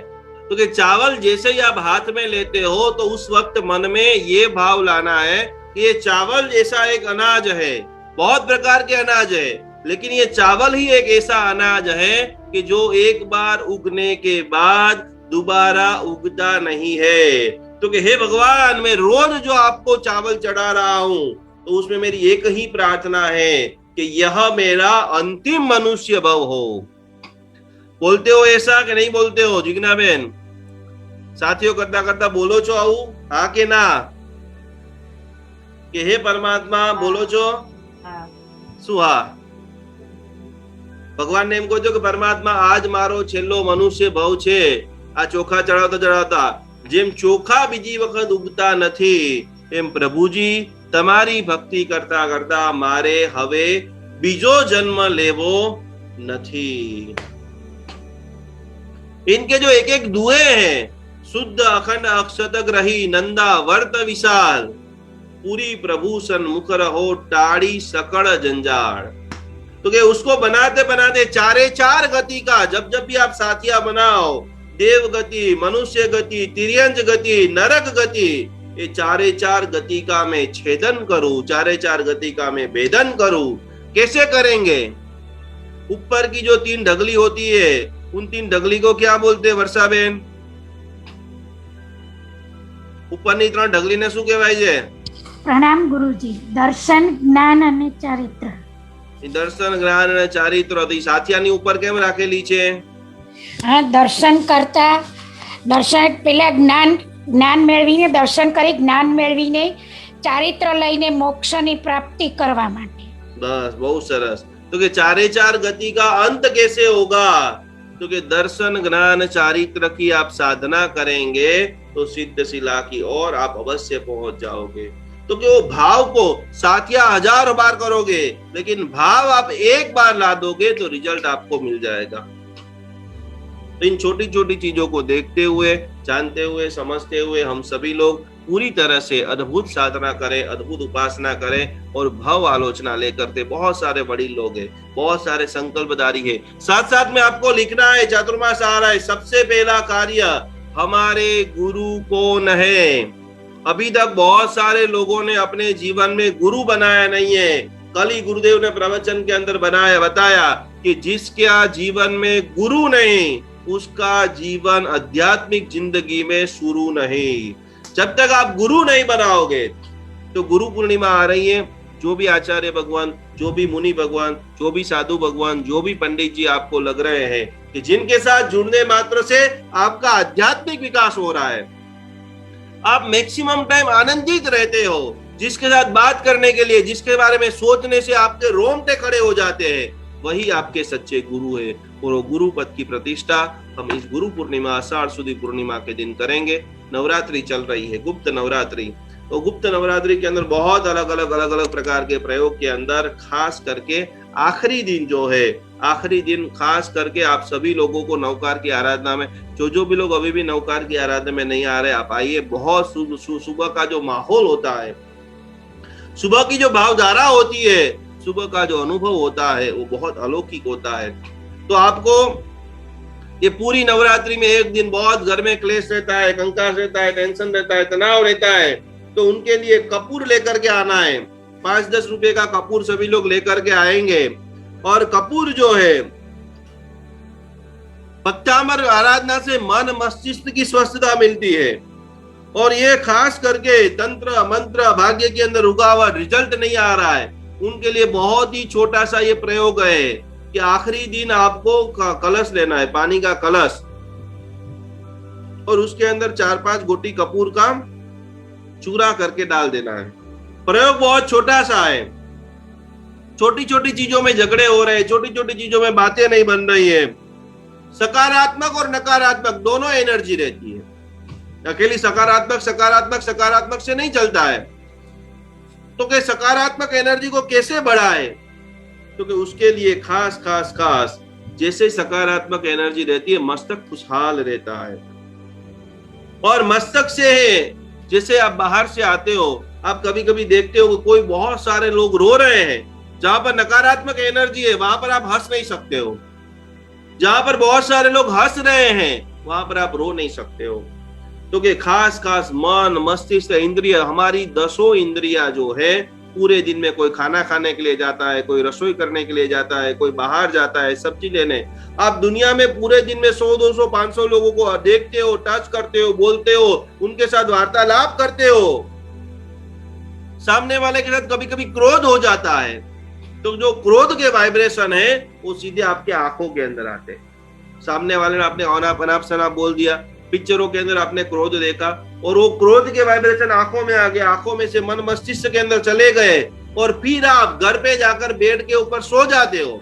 तो कि चावल जैसे ही आप हाथ में लेते हो, तो उस वक्त मन में ये भाव लाना है कि ये चावल जैसा एक अनाज है, बहुत प्रकार के अनाज है, लेकिन ये चावल ही एक ऐसा अनाज है कि जो एक बार उगने के बाद दोबारा उगता नहीं है। तो कि हे भगवान, मैं रोज जो आपको चावल चढ़ा रहा हूं, तो उसमें मेरी एक ही प्रार्थना है कि यह मेरा अंतिम मनुष्य भव हो। बोलते हो ऐसा कि नहीं बोलते हो जिग्ना बेन? साथियों करता करता बोलो छो आऊ हाँ के ना कि हे परमात्मा बोलो छो શું હા ભગવાનને એમ કહો છો કે પરમાત્મા આજ મારો છેલ્લો મનુષ્ય ભવ છે, આ ચોખા ચડાવતા ચડાવતા જેમ ચોખા બીજી વખત ઉગતા નથી, એમ પ્રભુજી તમારી ભક્તિ કરતા કરતા મારે હવે બીજો જન્મ લેવો નથી। इनके जो एक एक दुए हैं, शुद्ध अखंड अक्षतक रही नंदा वर्त विशाल, पूरी प्रभु सन्मुख रहो टाड़ी सकड़ जंजाल। तो कि उसको बनाते बनाते चारे चार गति का, जब जब भी आप साथिया बनाओ, देव गति, मनुष्य गति, तिर्यंज गति, नरक गति, ये चारे चार गति का मैं छेदन करूं, चारे चार गति का मैं भेदन करूं। कैसे करेंगे? ऊपर की जो 3 ढगली होती है, उन 3 ढगली को क्या बोलते हैं वर्षा बेन? ઉપરની 3 ઢગલીને શું કહેવાય છે? પ્રણામ ગુરુજી। દર્શન, જ્ઞાન અને ચારિત્ર। દર્શન, જ્ઞાન અને ચારિત્ર તો સાથિયાની ઉપર કેમ રાખેલી છે? હા, દર્શન કરતા દર્શન પેલા જ્ઞાન મેળવીને, દર્શન કરી જ્ઞાન મેળવીને ચારિત્ર લઈને મોક્ષની પ્રાપ્તિ કરવા માટે। બસ, બહુ સરસ। तो कि चारे चार गति का अंत कैसे होगा? तो कि दर्शन, ज्ञान, चारित्र की आप साधना करेंगे तो सिद्ध शिला की ओर आप अवश्य पहुंच जाओगे। तो कि वो भाव को साथिया 1000 बार करोगे, लेकिन भाव आप एक बार ला दोगे तो रिजल्ट आपको मिल जाएगा। तो इन छोटी छोटी चीजों को देखते हुए, जानते हुए, समझते हुए हम सभी लोग पूरी तरह से अद्भुत साधना करें, अद्भुत उपासना करें और भव आलोचना लेकर के बहुत सारे बड़ी लोग हैं, बहुत सारे संकल्पधारी है। साथ साथ में आपको लिखना है, चातुर्मास आ रहा है, सबसे पहला कार्य हमारे गुरु कौन है? अभी तक बहुत सारे लोगों ने अपने जीवन में गुरु बनाया नहीं है। कल ही गुरुदेव ने प्रवचन के अंदर बताया कि जिसका जीवन में गुरु नहीं, उसका जीवन आध्यात्मिक जिंदगी में शुरू नहीं। जब तक आप गुरु नहीं बनाओगे, तो गुरु पूर्णिमा आ रही है, जो भी आचार्य भगवान, जो भी मुनि भगवान, जो भी साधु भगवान, जो भी पंडित जी आपको लग रहे हैं कि जिनके साथ जुड़ने मात्र से आपका आध्यात्मिक विकास हो रहा है, आप मैक्सिमम टाइम आनंदित रहते हो, जिसके साथ बात करने के लिए, जिसके बारे में सोचने से आपके रोंगटे खड़े हो जाते हैं, वही आपके सच्चे गुरु है। और वो गुरु पद की प्रतिष्ठा हम इस गुरु पूर्णिमा, आषाढ़ सुदी पूर्णिमा के दिन करेंगे। नवरात्रि चल रही है, गुप्त नवरात्रि। तो गुप्त नवरात्रि के अंदर बहुत अलग अलग प्रकार के प्रयोग के अंदर खास करके आखिरी दिन जो है, आखिरी दिन खास करके आप सभी लोगों को नवकार की आराधना में, जो भी लोग अभी भी नवकार की आराधना में नहीं आ रहे, आप आइए। बहुत सुबह का जो माहौल होता है, सुबह की जो भावधारा होती है, सुबह का जो अनुभव होता है, वो बहुत अलौकिक होता है। तो आपको ये पूरी नवरात्रि में एक दिन बहुत घर में क्लेश रहता है, कंकास रहता है, टेंशन रहता है, तनाव रहता है, तो उनके लिए कपूर लेकर के आना है। 5-10 रुपए का कपूर सभी लोग लेकर के आएंगे। और कपूर जो है, भक्तामर आराधना से मन मस्तिष्क की स्वस्थता मिलती है। और ये खास करके तंत्र मंत्र भाग्य के अंदर रुकावट, रिजल्ट नहीं आ रहा है, उनके लिए बहुत ही छोटा सा ये प्रयोग है कि आखिरी दिन आपको कलश लेना है, पानी का कलश, और उसके अंदर 4-5 गोटी कपूर का चूरा करके डाल देना है। प्रयोग बहुत छोटा सा है। छोटी छोटी चीजों में झगड़े हो रहे हैं, छोटी छोटी चीजों में बातें नहीं बन रही है। सकारात्मक और नकारात्मक दोनों एनर्जी रहती है। अकेली सकारात्मक से नहीं चलता है। तो कि सकारात्मक एनर्जी को कैसे बढ़ाए? तो कि उसके लिए खास जैसे सकारात्मक एनर्जी रहती है, मस्तक खुशहाल रहता है। और मस्तक से है, जैसे आप बाहर से आते हो, आप कभी कभी देखते हो कोई बहुत सारे लोग रो रहे हैं, जहां पर नकारात्मक एनर्जी है वहां पर आप हंस नहीं सकते हो। जहां पर बहुत सारे लोग हंस रहे हैं, वहां पर आप रो नहीं सकते हो। तो कि खास मन, मस्तिष्क, इंद्रिय, हमारी 10 इंद्रिया जो है, पूरे दिन में कोई खाना खाने के लिए जाता है, कोई रसोई करने के लिए जाता है, कोई बाहर जाता है सब्जी लेने। आप दुनिया में पूरे दिन में 100, 200, 500 लोगों को देखते हो, टच करते हो, बोलते हो, उनके साथ वार्तालाप करते हो। सामने वाले के साथ कभी कभी क्रोध हो जाता है, तो जो क्रोध के वाइब्रेशन है वो सीधे आपके आंखों के अंदर आते हैं। सामने वाले ने आपने अनाप शनाप बोल दिया, पिक्चरों के अंदर आपने क्रोध देखा और वो क्रोध के वाइब्रेशन आंखों में आ गए, आंखों में से मन मस्तिष्क के अंदर चले गए और फिर आप घर पे जाकर बेड के ऊपर सो जाते हो।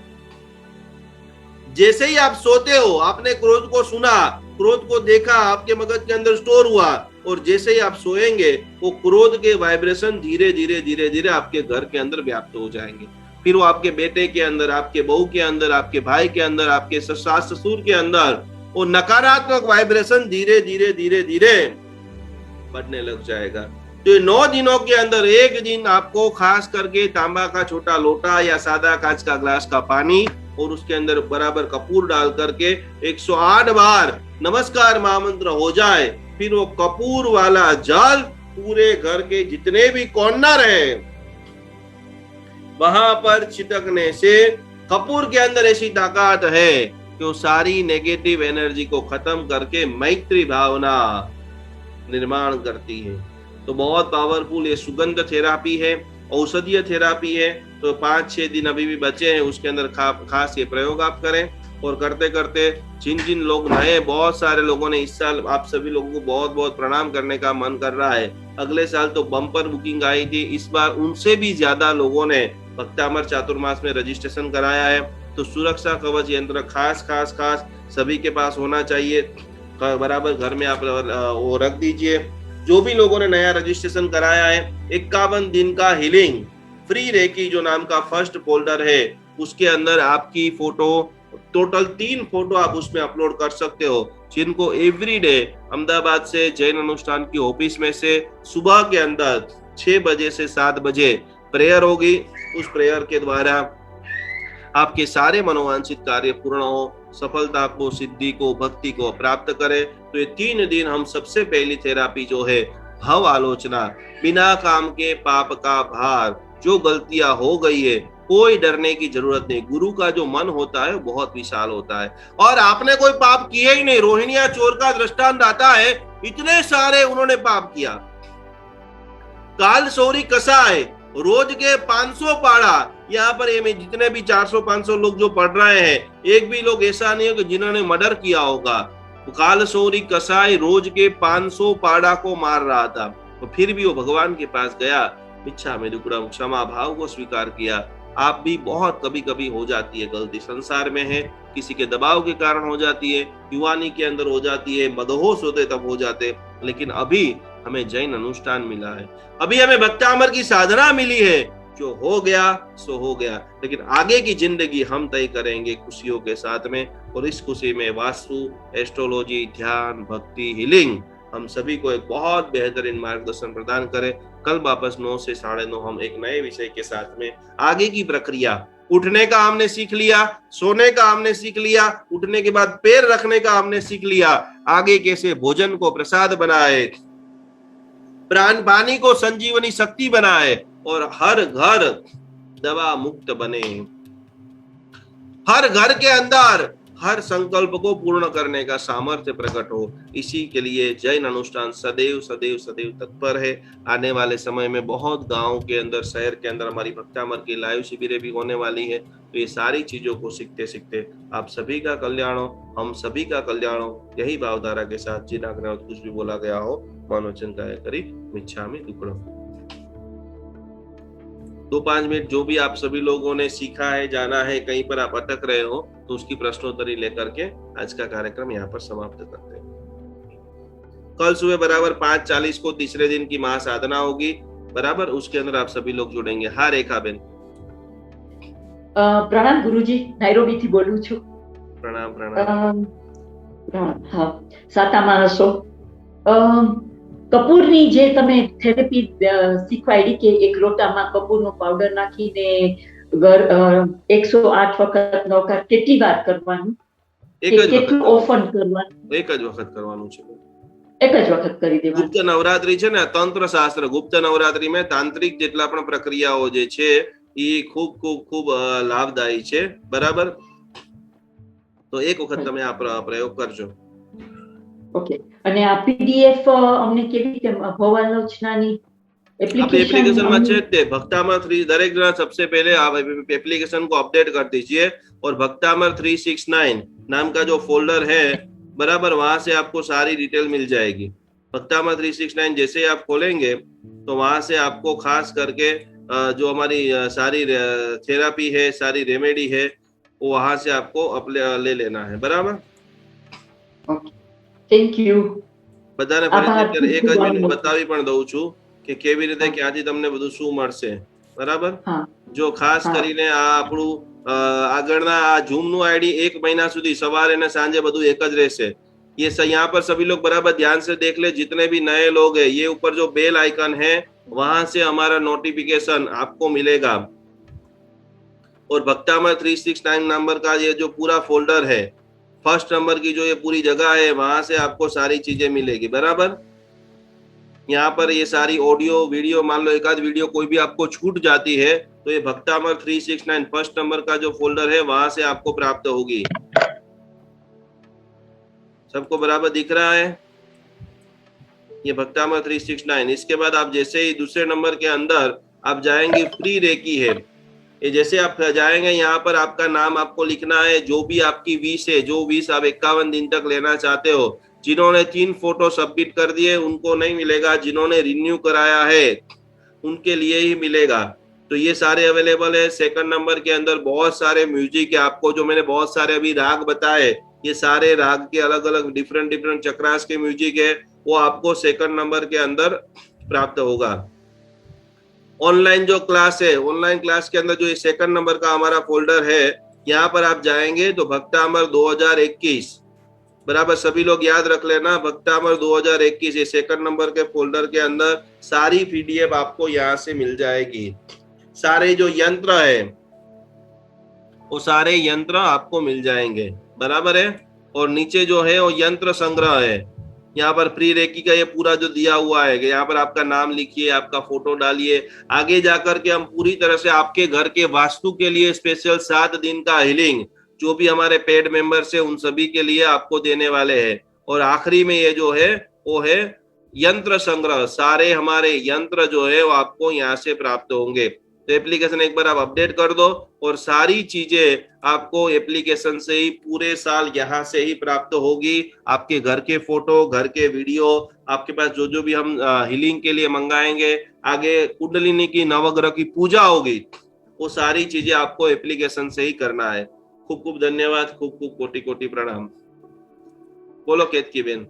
जैसे ही आप सोते हो, आपने क्रोध को सुना, क्रोध को देखा, आपके मगज के अंदर स्टोर हुआ और जैसे ही आप सोएंगे वो क्रोध के वाइब्रेशन धीरे धीरे धीरे धीरे आपके घर के अंदर व्याप्त हो जाएंगे। फिर वो आपके बेटे के अंदर, आपके बहू के अंदर, आपके भाई के अंदर, आपके सास ससुर के अंदर वो नकारात्मक वाइब्रेशन धीरे धीरे धीरे धीरे बढ़ने लग जाएगा। तो 9 दिनों के अंदर एक दिन आपको खास करके तांबा का छोटा लोटा या सादा कांच का ग्लास का पानी और उसके अंदर बराबर कपूर डाल करके 108 बार नमस्कार महामंत्र हो जाए, फिर वो कपूर वाला जल पूरे घर के जितने भी कॉर्नर है वहां पर छिटकने से कपूर के अंदर ऐसी ताकत है कि वो सारी नेगेटिव एनर्जी को खत्म करके मैत्री भावना निर्माण करती है। तो बहुत पावरफुल ये सुगंध थेरापी है, औषधीय थेरापी है। तो 5-6 दिन अभी भी बचे हैं, उसके अंदर खास ये प्रयोग आप करें और करते करते जिन लोग नए, बहुत सारे लोगों ने इस साल, आप सभी लोगों को बहुत बहुत प्रणाम करने का मन कर रहा है। अगले साल तो बम्पर बुकिंग आई थी, इस बार उनसे भी ज्यादा लोगों ने भक्तामर चातुर्मास में रजिस्ट्रेशन कराया है। तो सुरक्षा कवच यंत्र खास सभी के पास होना चाहिए, बराबर घर में आप वो रख दीजिए। जो भी लोगों ने नया रजिस्ट्रेशन कराया है, 51 दिन का हीलिंग फ्री रेकी जो नाम का फर्स्ट फोल्डर है, उसके अंदर आपकी फोटो, टोटल 3 फोटो आप उसमें अपलोड कर सकते हो, जिनको एवरी डे अहमदाबाद से जैन अनुष्ठान की ऑफिस में से सुबह के अंदर 6 बजे से 7 बजे प्रेयर होगी। उस प्रेयर के द्वारा आपके सारे मनोवांछित कार्य पूर्ण हो, सफलता को, सिद्धि को, भक्ति को प्राप्त करें। तो ये 3 दिन हम सबसे पहली थेरापी जो है भव आलोचना, बिना काम के पाप का भार, जो गलतियां हो गई है कोई डरने की जरूरत नहीं। गुरु का जो मन होता है वो बहुत विशाल होता है और आपने कोई पाप किए ही नहीं। रोहिणिया चोर का दृष्टांत आता है, इतने सारे उन्होंने पाप किया। काल सौरी कसाय, रोज के 500 पाड़ा, यहाँ पर ये जितने भी 400-500 लोग जो पढ़ रहे हैं, एक भी लोग ऐसा नहीं हो कि जिन्होंने मर्डर किया होगा। तो काल सौरी कसाई रोज के 500 पाड़ा को मार रहा था, तो फिर भी वो भगवान के पास गया, इच्छा में दुक्कड़म, क्षमा भाव को स्वीकार किया। आप भी बहुत कभी कभी हो जाती है गलती, संसार में है, किसी के दबाव के कारण हो जाती है, युवानी के अंदर हो जाती है, मदहोश होते तब हो जाते। लेकिन अभी हमें जैन अनुष्ठान मिला है, अभी हमें भक्तामर की साधना मिली है, जो हो गया सो हो गया। लेकिन आगे की जिंदगी हम तय करेंगे खुशियों के साथ में, और इस खुशी में वास्तु, एस्ट्रोलॉजी, ध्यान, भक्ति, हीलिंग हम सभी को एक बहुत बेहतरीन मार्गदर्शन प्रदान करें। कल वापस 9 से 9:30 हम एक नए विषय के साथ में आगे की प्रक्रिया, उठने का हमने सीख लिया, सोने का हमने सीख लिया, उठने के बाद पैर रखने का हमने सीख लिया, आगे कैसे भोजन को प्रसाद बनाए, प्राण पानी को संजीवनी शक्ति बनाए और हर घर दवा मुक्त बने। हर घर के अंदर हर संकल्प को पूर्ण करने का सामर्थ्य प्रकट हो, इसी के लिए जैन अनुष्ठान सदैव सदैव सदैव तत्पर है। आने वाले समय में बहुत गांव के अंदर, शहर के अंदर हमारी भक्तामर की लाइव शिविरें भी होने वाली है। तो ये सारी चीजों को सीखते सीखते आप सभी का कल्याण हो, हम सभी का कल्याण हो, यही भावधारा के साथ जिन आज्ञा कुछ भी बोला गया हो, मनोवचन काया करी मिच्छामि दुक्कडम। 2-5 मिनट जो भी आप सभी लोगों ने सीखा है, जाना है, कहीं पर आप अटक रहे हो, तो उसकी प्रश्नोत्तरी लेकर के आज का कार्यक्रम यहाँ पर समाप्त करते हैं। कल सुबह बराबर 5:40 को तीसरे दिन की महासाधना होगी, बराबर उसके अंदर आप सभी लोग जुड़ेंगे। हाँ रेखा बेन। प्रणाम गुरुजी, नायरोबी थी बोलूं છું। प्रणाम प्रणाम। हाँ, सातामा हशो। કપૂરની જે તમે થેરેપી શીખવાડી કે એક લોટામાં કપૂરનો પાવડર નાખીને 108 વખત નવકાર કેટલી વાર કરવાનું, કેટલું ઓફન કરવાનું? એક જ વખત કરવાનું છે। એક જ વખત કરી દેવાનું. ગુપ્ત નવરાત્રી છે ને, તંત્ર શાસ્ત્ર ગુપ્ત નવરાત્રીમાં તાંત્રિક જેટલા પણ પ્રક્રિયાઓ જે છે એ ખૂબ ખૂબ ખૂબ લાભદાયી છે. બરાબર, તો એક વખત તમે આ પ્રયોગ કરજો. ઓકે. અને આ પીડીએફ અમને કેવી રીતે ભવાલોચનાની एप्लीकेशन में अच्छे भक्तामर 3 दरेक जना सबसे पहले आप एप्लीकेशन को अपडेट कर दीजिए और भक्तामर 369 नाम का जो फोल्डर है, बराबर, वहां से आपको सारी डिटेल मिल जाएगी. भक्तामर 369 जैसे ही आप खोलेंगे तो वहां से आपको खास करके जो हमारी सारी थेरापी है, सारी रेमेडी है, वो वहां से आपको ले लेना है. बराबर, थैंक यू. બધાને ફરીથી એક જ મિનિટ બતાવી પણ દઉં છું કે કેવી રીતે ક્યાંથી તમને બધું શું મળશે. બરાબર, જો ખાસ કરીને આ આપણું આગળના આ ઝૂમ નું આઈડી 1 મહિના સુધી સવારે અને સાંજે બધું એક જ રહેશે. ये यहाँ पर सभी लोग बराबर ध्यान से देख ले. जितने भी नए लोग हैं, ये ऊपर जो बेल आइकन है वहां से हमारा नोटिफिकेशन आपको मिलेगा. और भक्तामर 369 नंबर का ये जो पूरा फोल्डर है, फर्स्ट नंबर की जो ये पूरी जगह है, वहां से आपको सारी चीजें मिलेगी. बराबर, यहाँ पर ये सारी ऑडियो वीडियो, मान लो एक आध वीडियो कोई भी आपको छूट जाती है तो ये भक्तामर 369 फर्स्ट नंबर का जो फोल्डर है वहां से आपको प्राप्त होगी. सबको बराबर दिख रहा है? ये भक्तामर 369. इसके बाद आप जैसे ही दूसरे नंबर के अंदर आप जाएंगे, फ्री रेकी है. ये जैसे आप जाएंगे यहाँ पर आपका नाम आपको लिखना है, जो भी आपकी विश है, जो विश आप 51 दिन तक लेना चाहते हो. जिन्होंने 3 फोटो सबमिट कर दिए उनको नहीं मिलेगा, जिन्होंने रिन्यू कराया है उनके लिए ही मिलेगा. तो ये सारे अवेलेबल है. सेकंड नंबर के अंदर बहुत सारे म्यूजिक है. आपको जो मैंने बहुत सारे अभी राग बताए, ये सारे राग के अलग अलग डिफरेंट चक्रास के म्यूजिक है, वो आपको सेकंड नंबर के अंदर प्राप्त होगा. ऑनलाइन जो क्लास है, ऑनलाइन क्लास के अंदर जो ये सेकंड नंबर का हमारा फोल्डर है, यहाँ पर आप जाएंगे तो भक्तामर 2021, बराबर, सभी लोग याद रख लेना, भक्तामर 2021 ये सेकंड नंबर के फोल्डर के अंदर सारी पीडीएफ आपको यहाँ से मिल जाएगी. सारे जो यंत्र है वो सारे यंत्र आपको मिल जाएंगे. बराबर है. और नीचे जो है वो यंत्र संग्रह है. यहाँ पर प्री रेकी का ये पूरा जो दिया हुआ है, यहाँ पर आपका नाम लिखिए, आपका फोटो डालिए. आगे जाकर के हम पूरी तरह से आपके घर के वास्तु के लिए स्पेशल 7 दिन का हीलिंग जो भी हमारे पेड मेंबर्स है उन सभी के लिए आपको देने वाले हैं. और आखिरी में ये जो है वो है यंत्र संग्रह. सारे हमारे यंत्र जो है वो आपको यहाँ से प्राप्त होंगे. तो एप्लीकेशन एक बार आप अपडेट कर दो और सारी चीजें आपको एप्लीकेशन से ही पूरे साल यहाँ से ही प्राप्त होगी. आपके घर के फोटो, घर के वीडियो, आपके पास जो जो भी हम हीलिंग के लिए मंगाएंगे, आगे कुंडलिनी की नवग्रह की पूजा होगी, वो सारी चीजें आपको एप्लीकेशन से ही करना है. खूब खूब धन्यवाद, खूब खूब कोटि कोटि प्रणाम. बोलो केतकी बेन.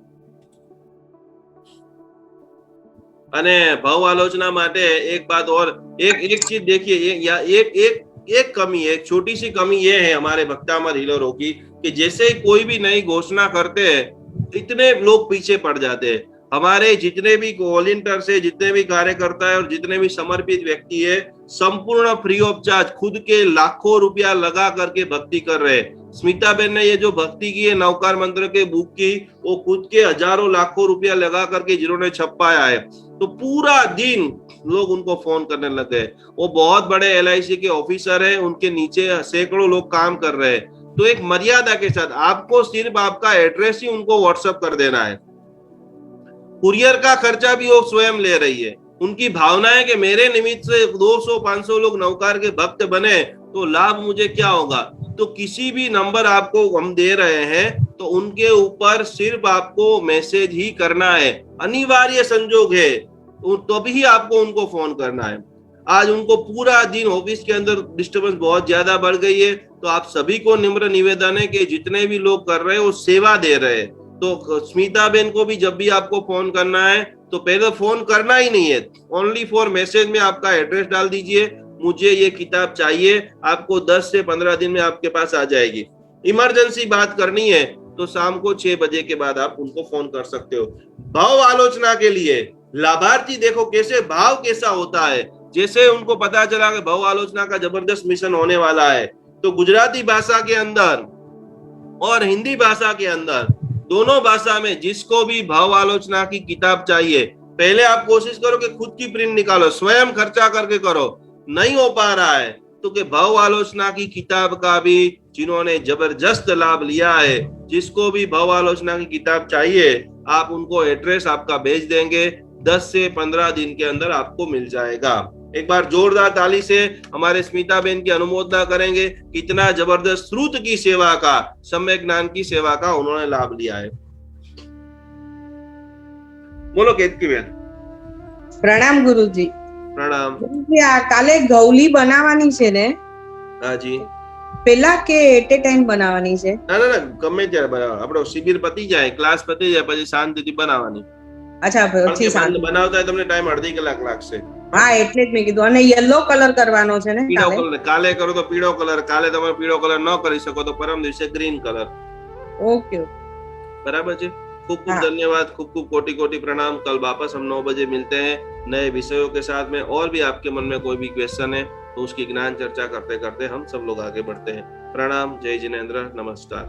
અને ભાવ આલોચના માટે એક बात और, एक चीज देखिए, एक कमी है, एक छोटी सी कमी ये है हमारे भक्तामर हीलरों की कि जैसे ही कोई भी नई घोषणा करते हैं इतने लोग पीछे पड़ जाते हैं. हमारे जितने भी वॉलंटियर्स है, जितने भी कार्यकर्ता है और जितने भी समर्पित व्यक्ति है, संपूर्ण फ्री ऑफ चार्ज खुद के लाखों रुपया लगा करके भक्ति कर रहे हैं. स्मिता बेन ने ये जो भक्ति की है नवकार मंत्र के बुक की, वो खुद के हजारों लाखों रुपया लगा करके जिन्होंने छपाया है. तो पूरा दिन लोग उनको फोन करने लगे. वो बहुत बड़े LIC के ऑफिसर हैं, उनके नीचे सैकड़ों लोग काम कर रहे हैं. तो एक मर्यादा के साथ आपको सिर्फ आपका एड्रेस ही उनको व्हाट्सएप कर देना है. कुरियर का खर्चा भी वो स्वयं ले रही है. उनकी भावना है कि मेरे निमित्त से 200-500 लोग नवकार के भक्त बने तो लाभ मुझे क्या होगा. तो किसी भी नंबर आपको हम दे रहे हैं तो उनके ऊपर सिर्फ आपको मैसेज ही करना है. अनिवार्य संजोग है तो भी आपको उनको फोन करना है. आज उनको पूरा दिन ऑफिस के अंदर डिस्टर्बेंस बहुत ज्यादा बढ़ गई है. तो आप सभी को निम्र निवेदन है कि जितने भी लोग कर रहे हैं वो सेवा दे रहे हैं. तो स्मिता बेन को भी जब भी आपको फोन करना है तो पहले फोन करना ही नहीं है, ओनली फॉर मैसेज में आपका एड्रेस डाल दीजिए, मुझे ये किताब चाहिए, आपको 10 से 15 दिन में आपके पास आ जाएगी. इमरजेंसी बात करनी है तो शाम को 6 बजे के बाद आप उनको फोन कर सकते हो. भाव आलोचना के लिए लाभार्थी देखो कैसे भाव कैसा होता है. जैसे उनको पता चला कि भाव आलोचना का जबरदस्त मिशन होने वाला है तो गुजराती भाषा के अंदर और हिंदी भाषा के अंदर दोनों भाषा में जिसको भी भाव आलोचना की किताब चाहिए, पहले आप कोशिश करो कि खुद की प्रिंट निकालो, स्वयं खर्चा करके करो। नहीं हो पा रहा है तो कि भाव आलोचना की किताब का भी जिन्होंने जबरदस्त लाभ लिया है, जिसको भी भाव आलोचना की किताब चाहिए, आप उनको एड्रेस आपका भेज देंगे, 10 से 15 दिन के अंदर आपको मिल जाएगा। एक बार जोरदार ताली से हमारे स्मिता बेन की अनुमोदना करेंगे, कितना जबरदस्त श्रुत की सेवा का, सम्यक ज्ञान की सेवा का उन्होंने लाभ लिया है। बोलो केतकी बेन। प्रणाम गुरुजी। પ્રણામ। ગુરુજી, આ કાલે ગૌલી બનાવવાની છે ને? હાજી। પેલા કે એટ એ ટાઈમ બનાવવાની છે? ના ના ના, ગમે ત્યારે બનાવો, આપણો શિબિર પતી જાય, ક્લાસ પતી જાય પછી શાંતિથી બનાવવાની। અચ્છા, પછી શાંતિ બનાવતા હોય તમને ટાઈમ અડધી કલાક લાગશે। હા, એટલે જ મેં કીધું। અને યલો કલર કરવાનો છે ને પીળો કાલે? કલર કાલે કરો તો પીળો કલર, કાલે તમે પીળો કલર ન કરી શકો તો પરમ દિવસે ગ્રીન કલર। ओके, बराबर है। खूब खूब धन्यवाद, खूब खूब कोटि कोटि प्रणाम। कल वापस हम 9 बजे मिलते हैं नए विषयों के साथ में। और भी आपके मन में कोई भी क्वेश्चन है तो उसकी ज्ञान चर्चा करते करते हम सब लोग आगे बढ़ते हैं। प्रणाम, जय जिनेंद्र, नमस्कार।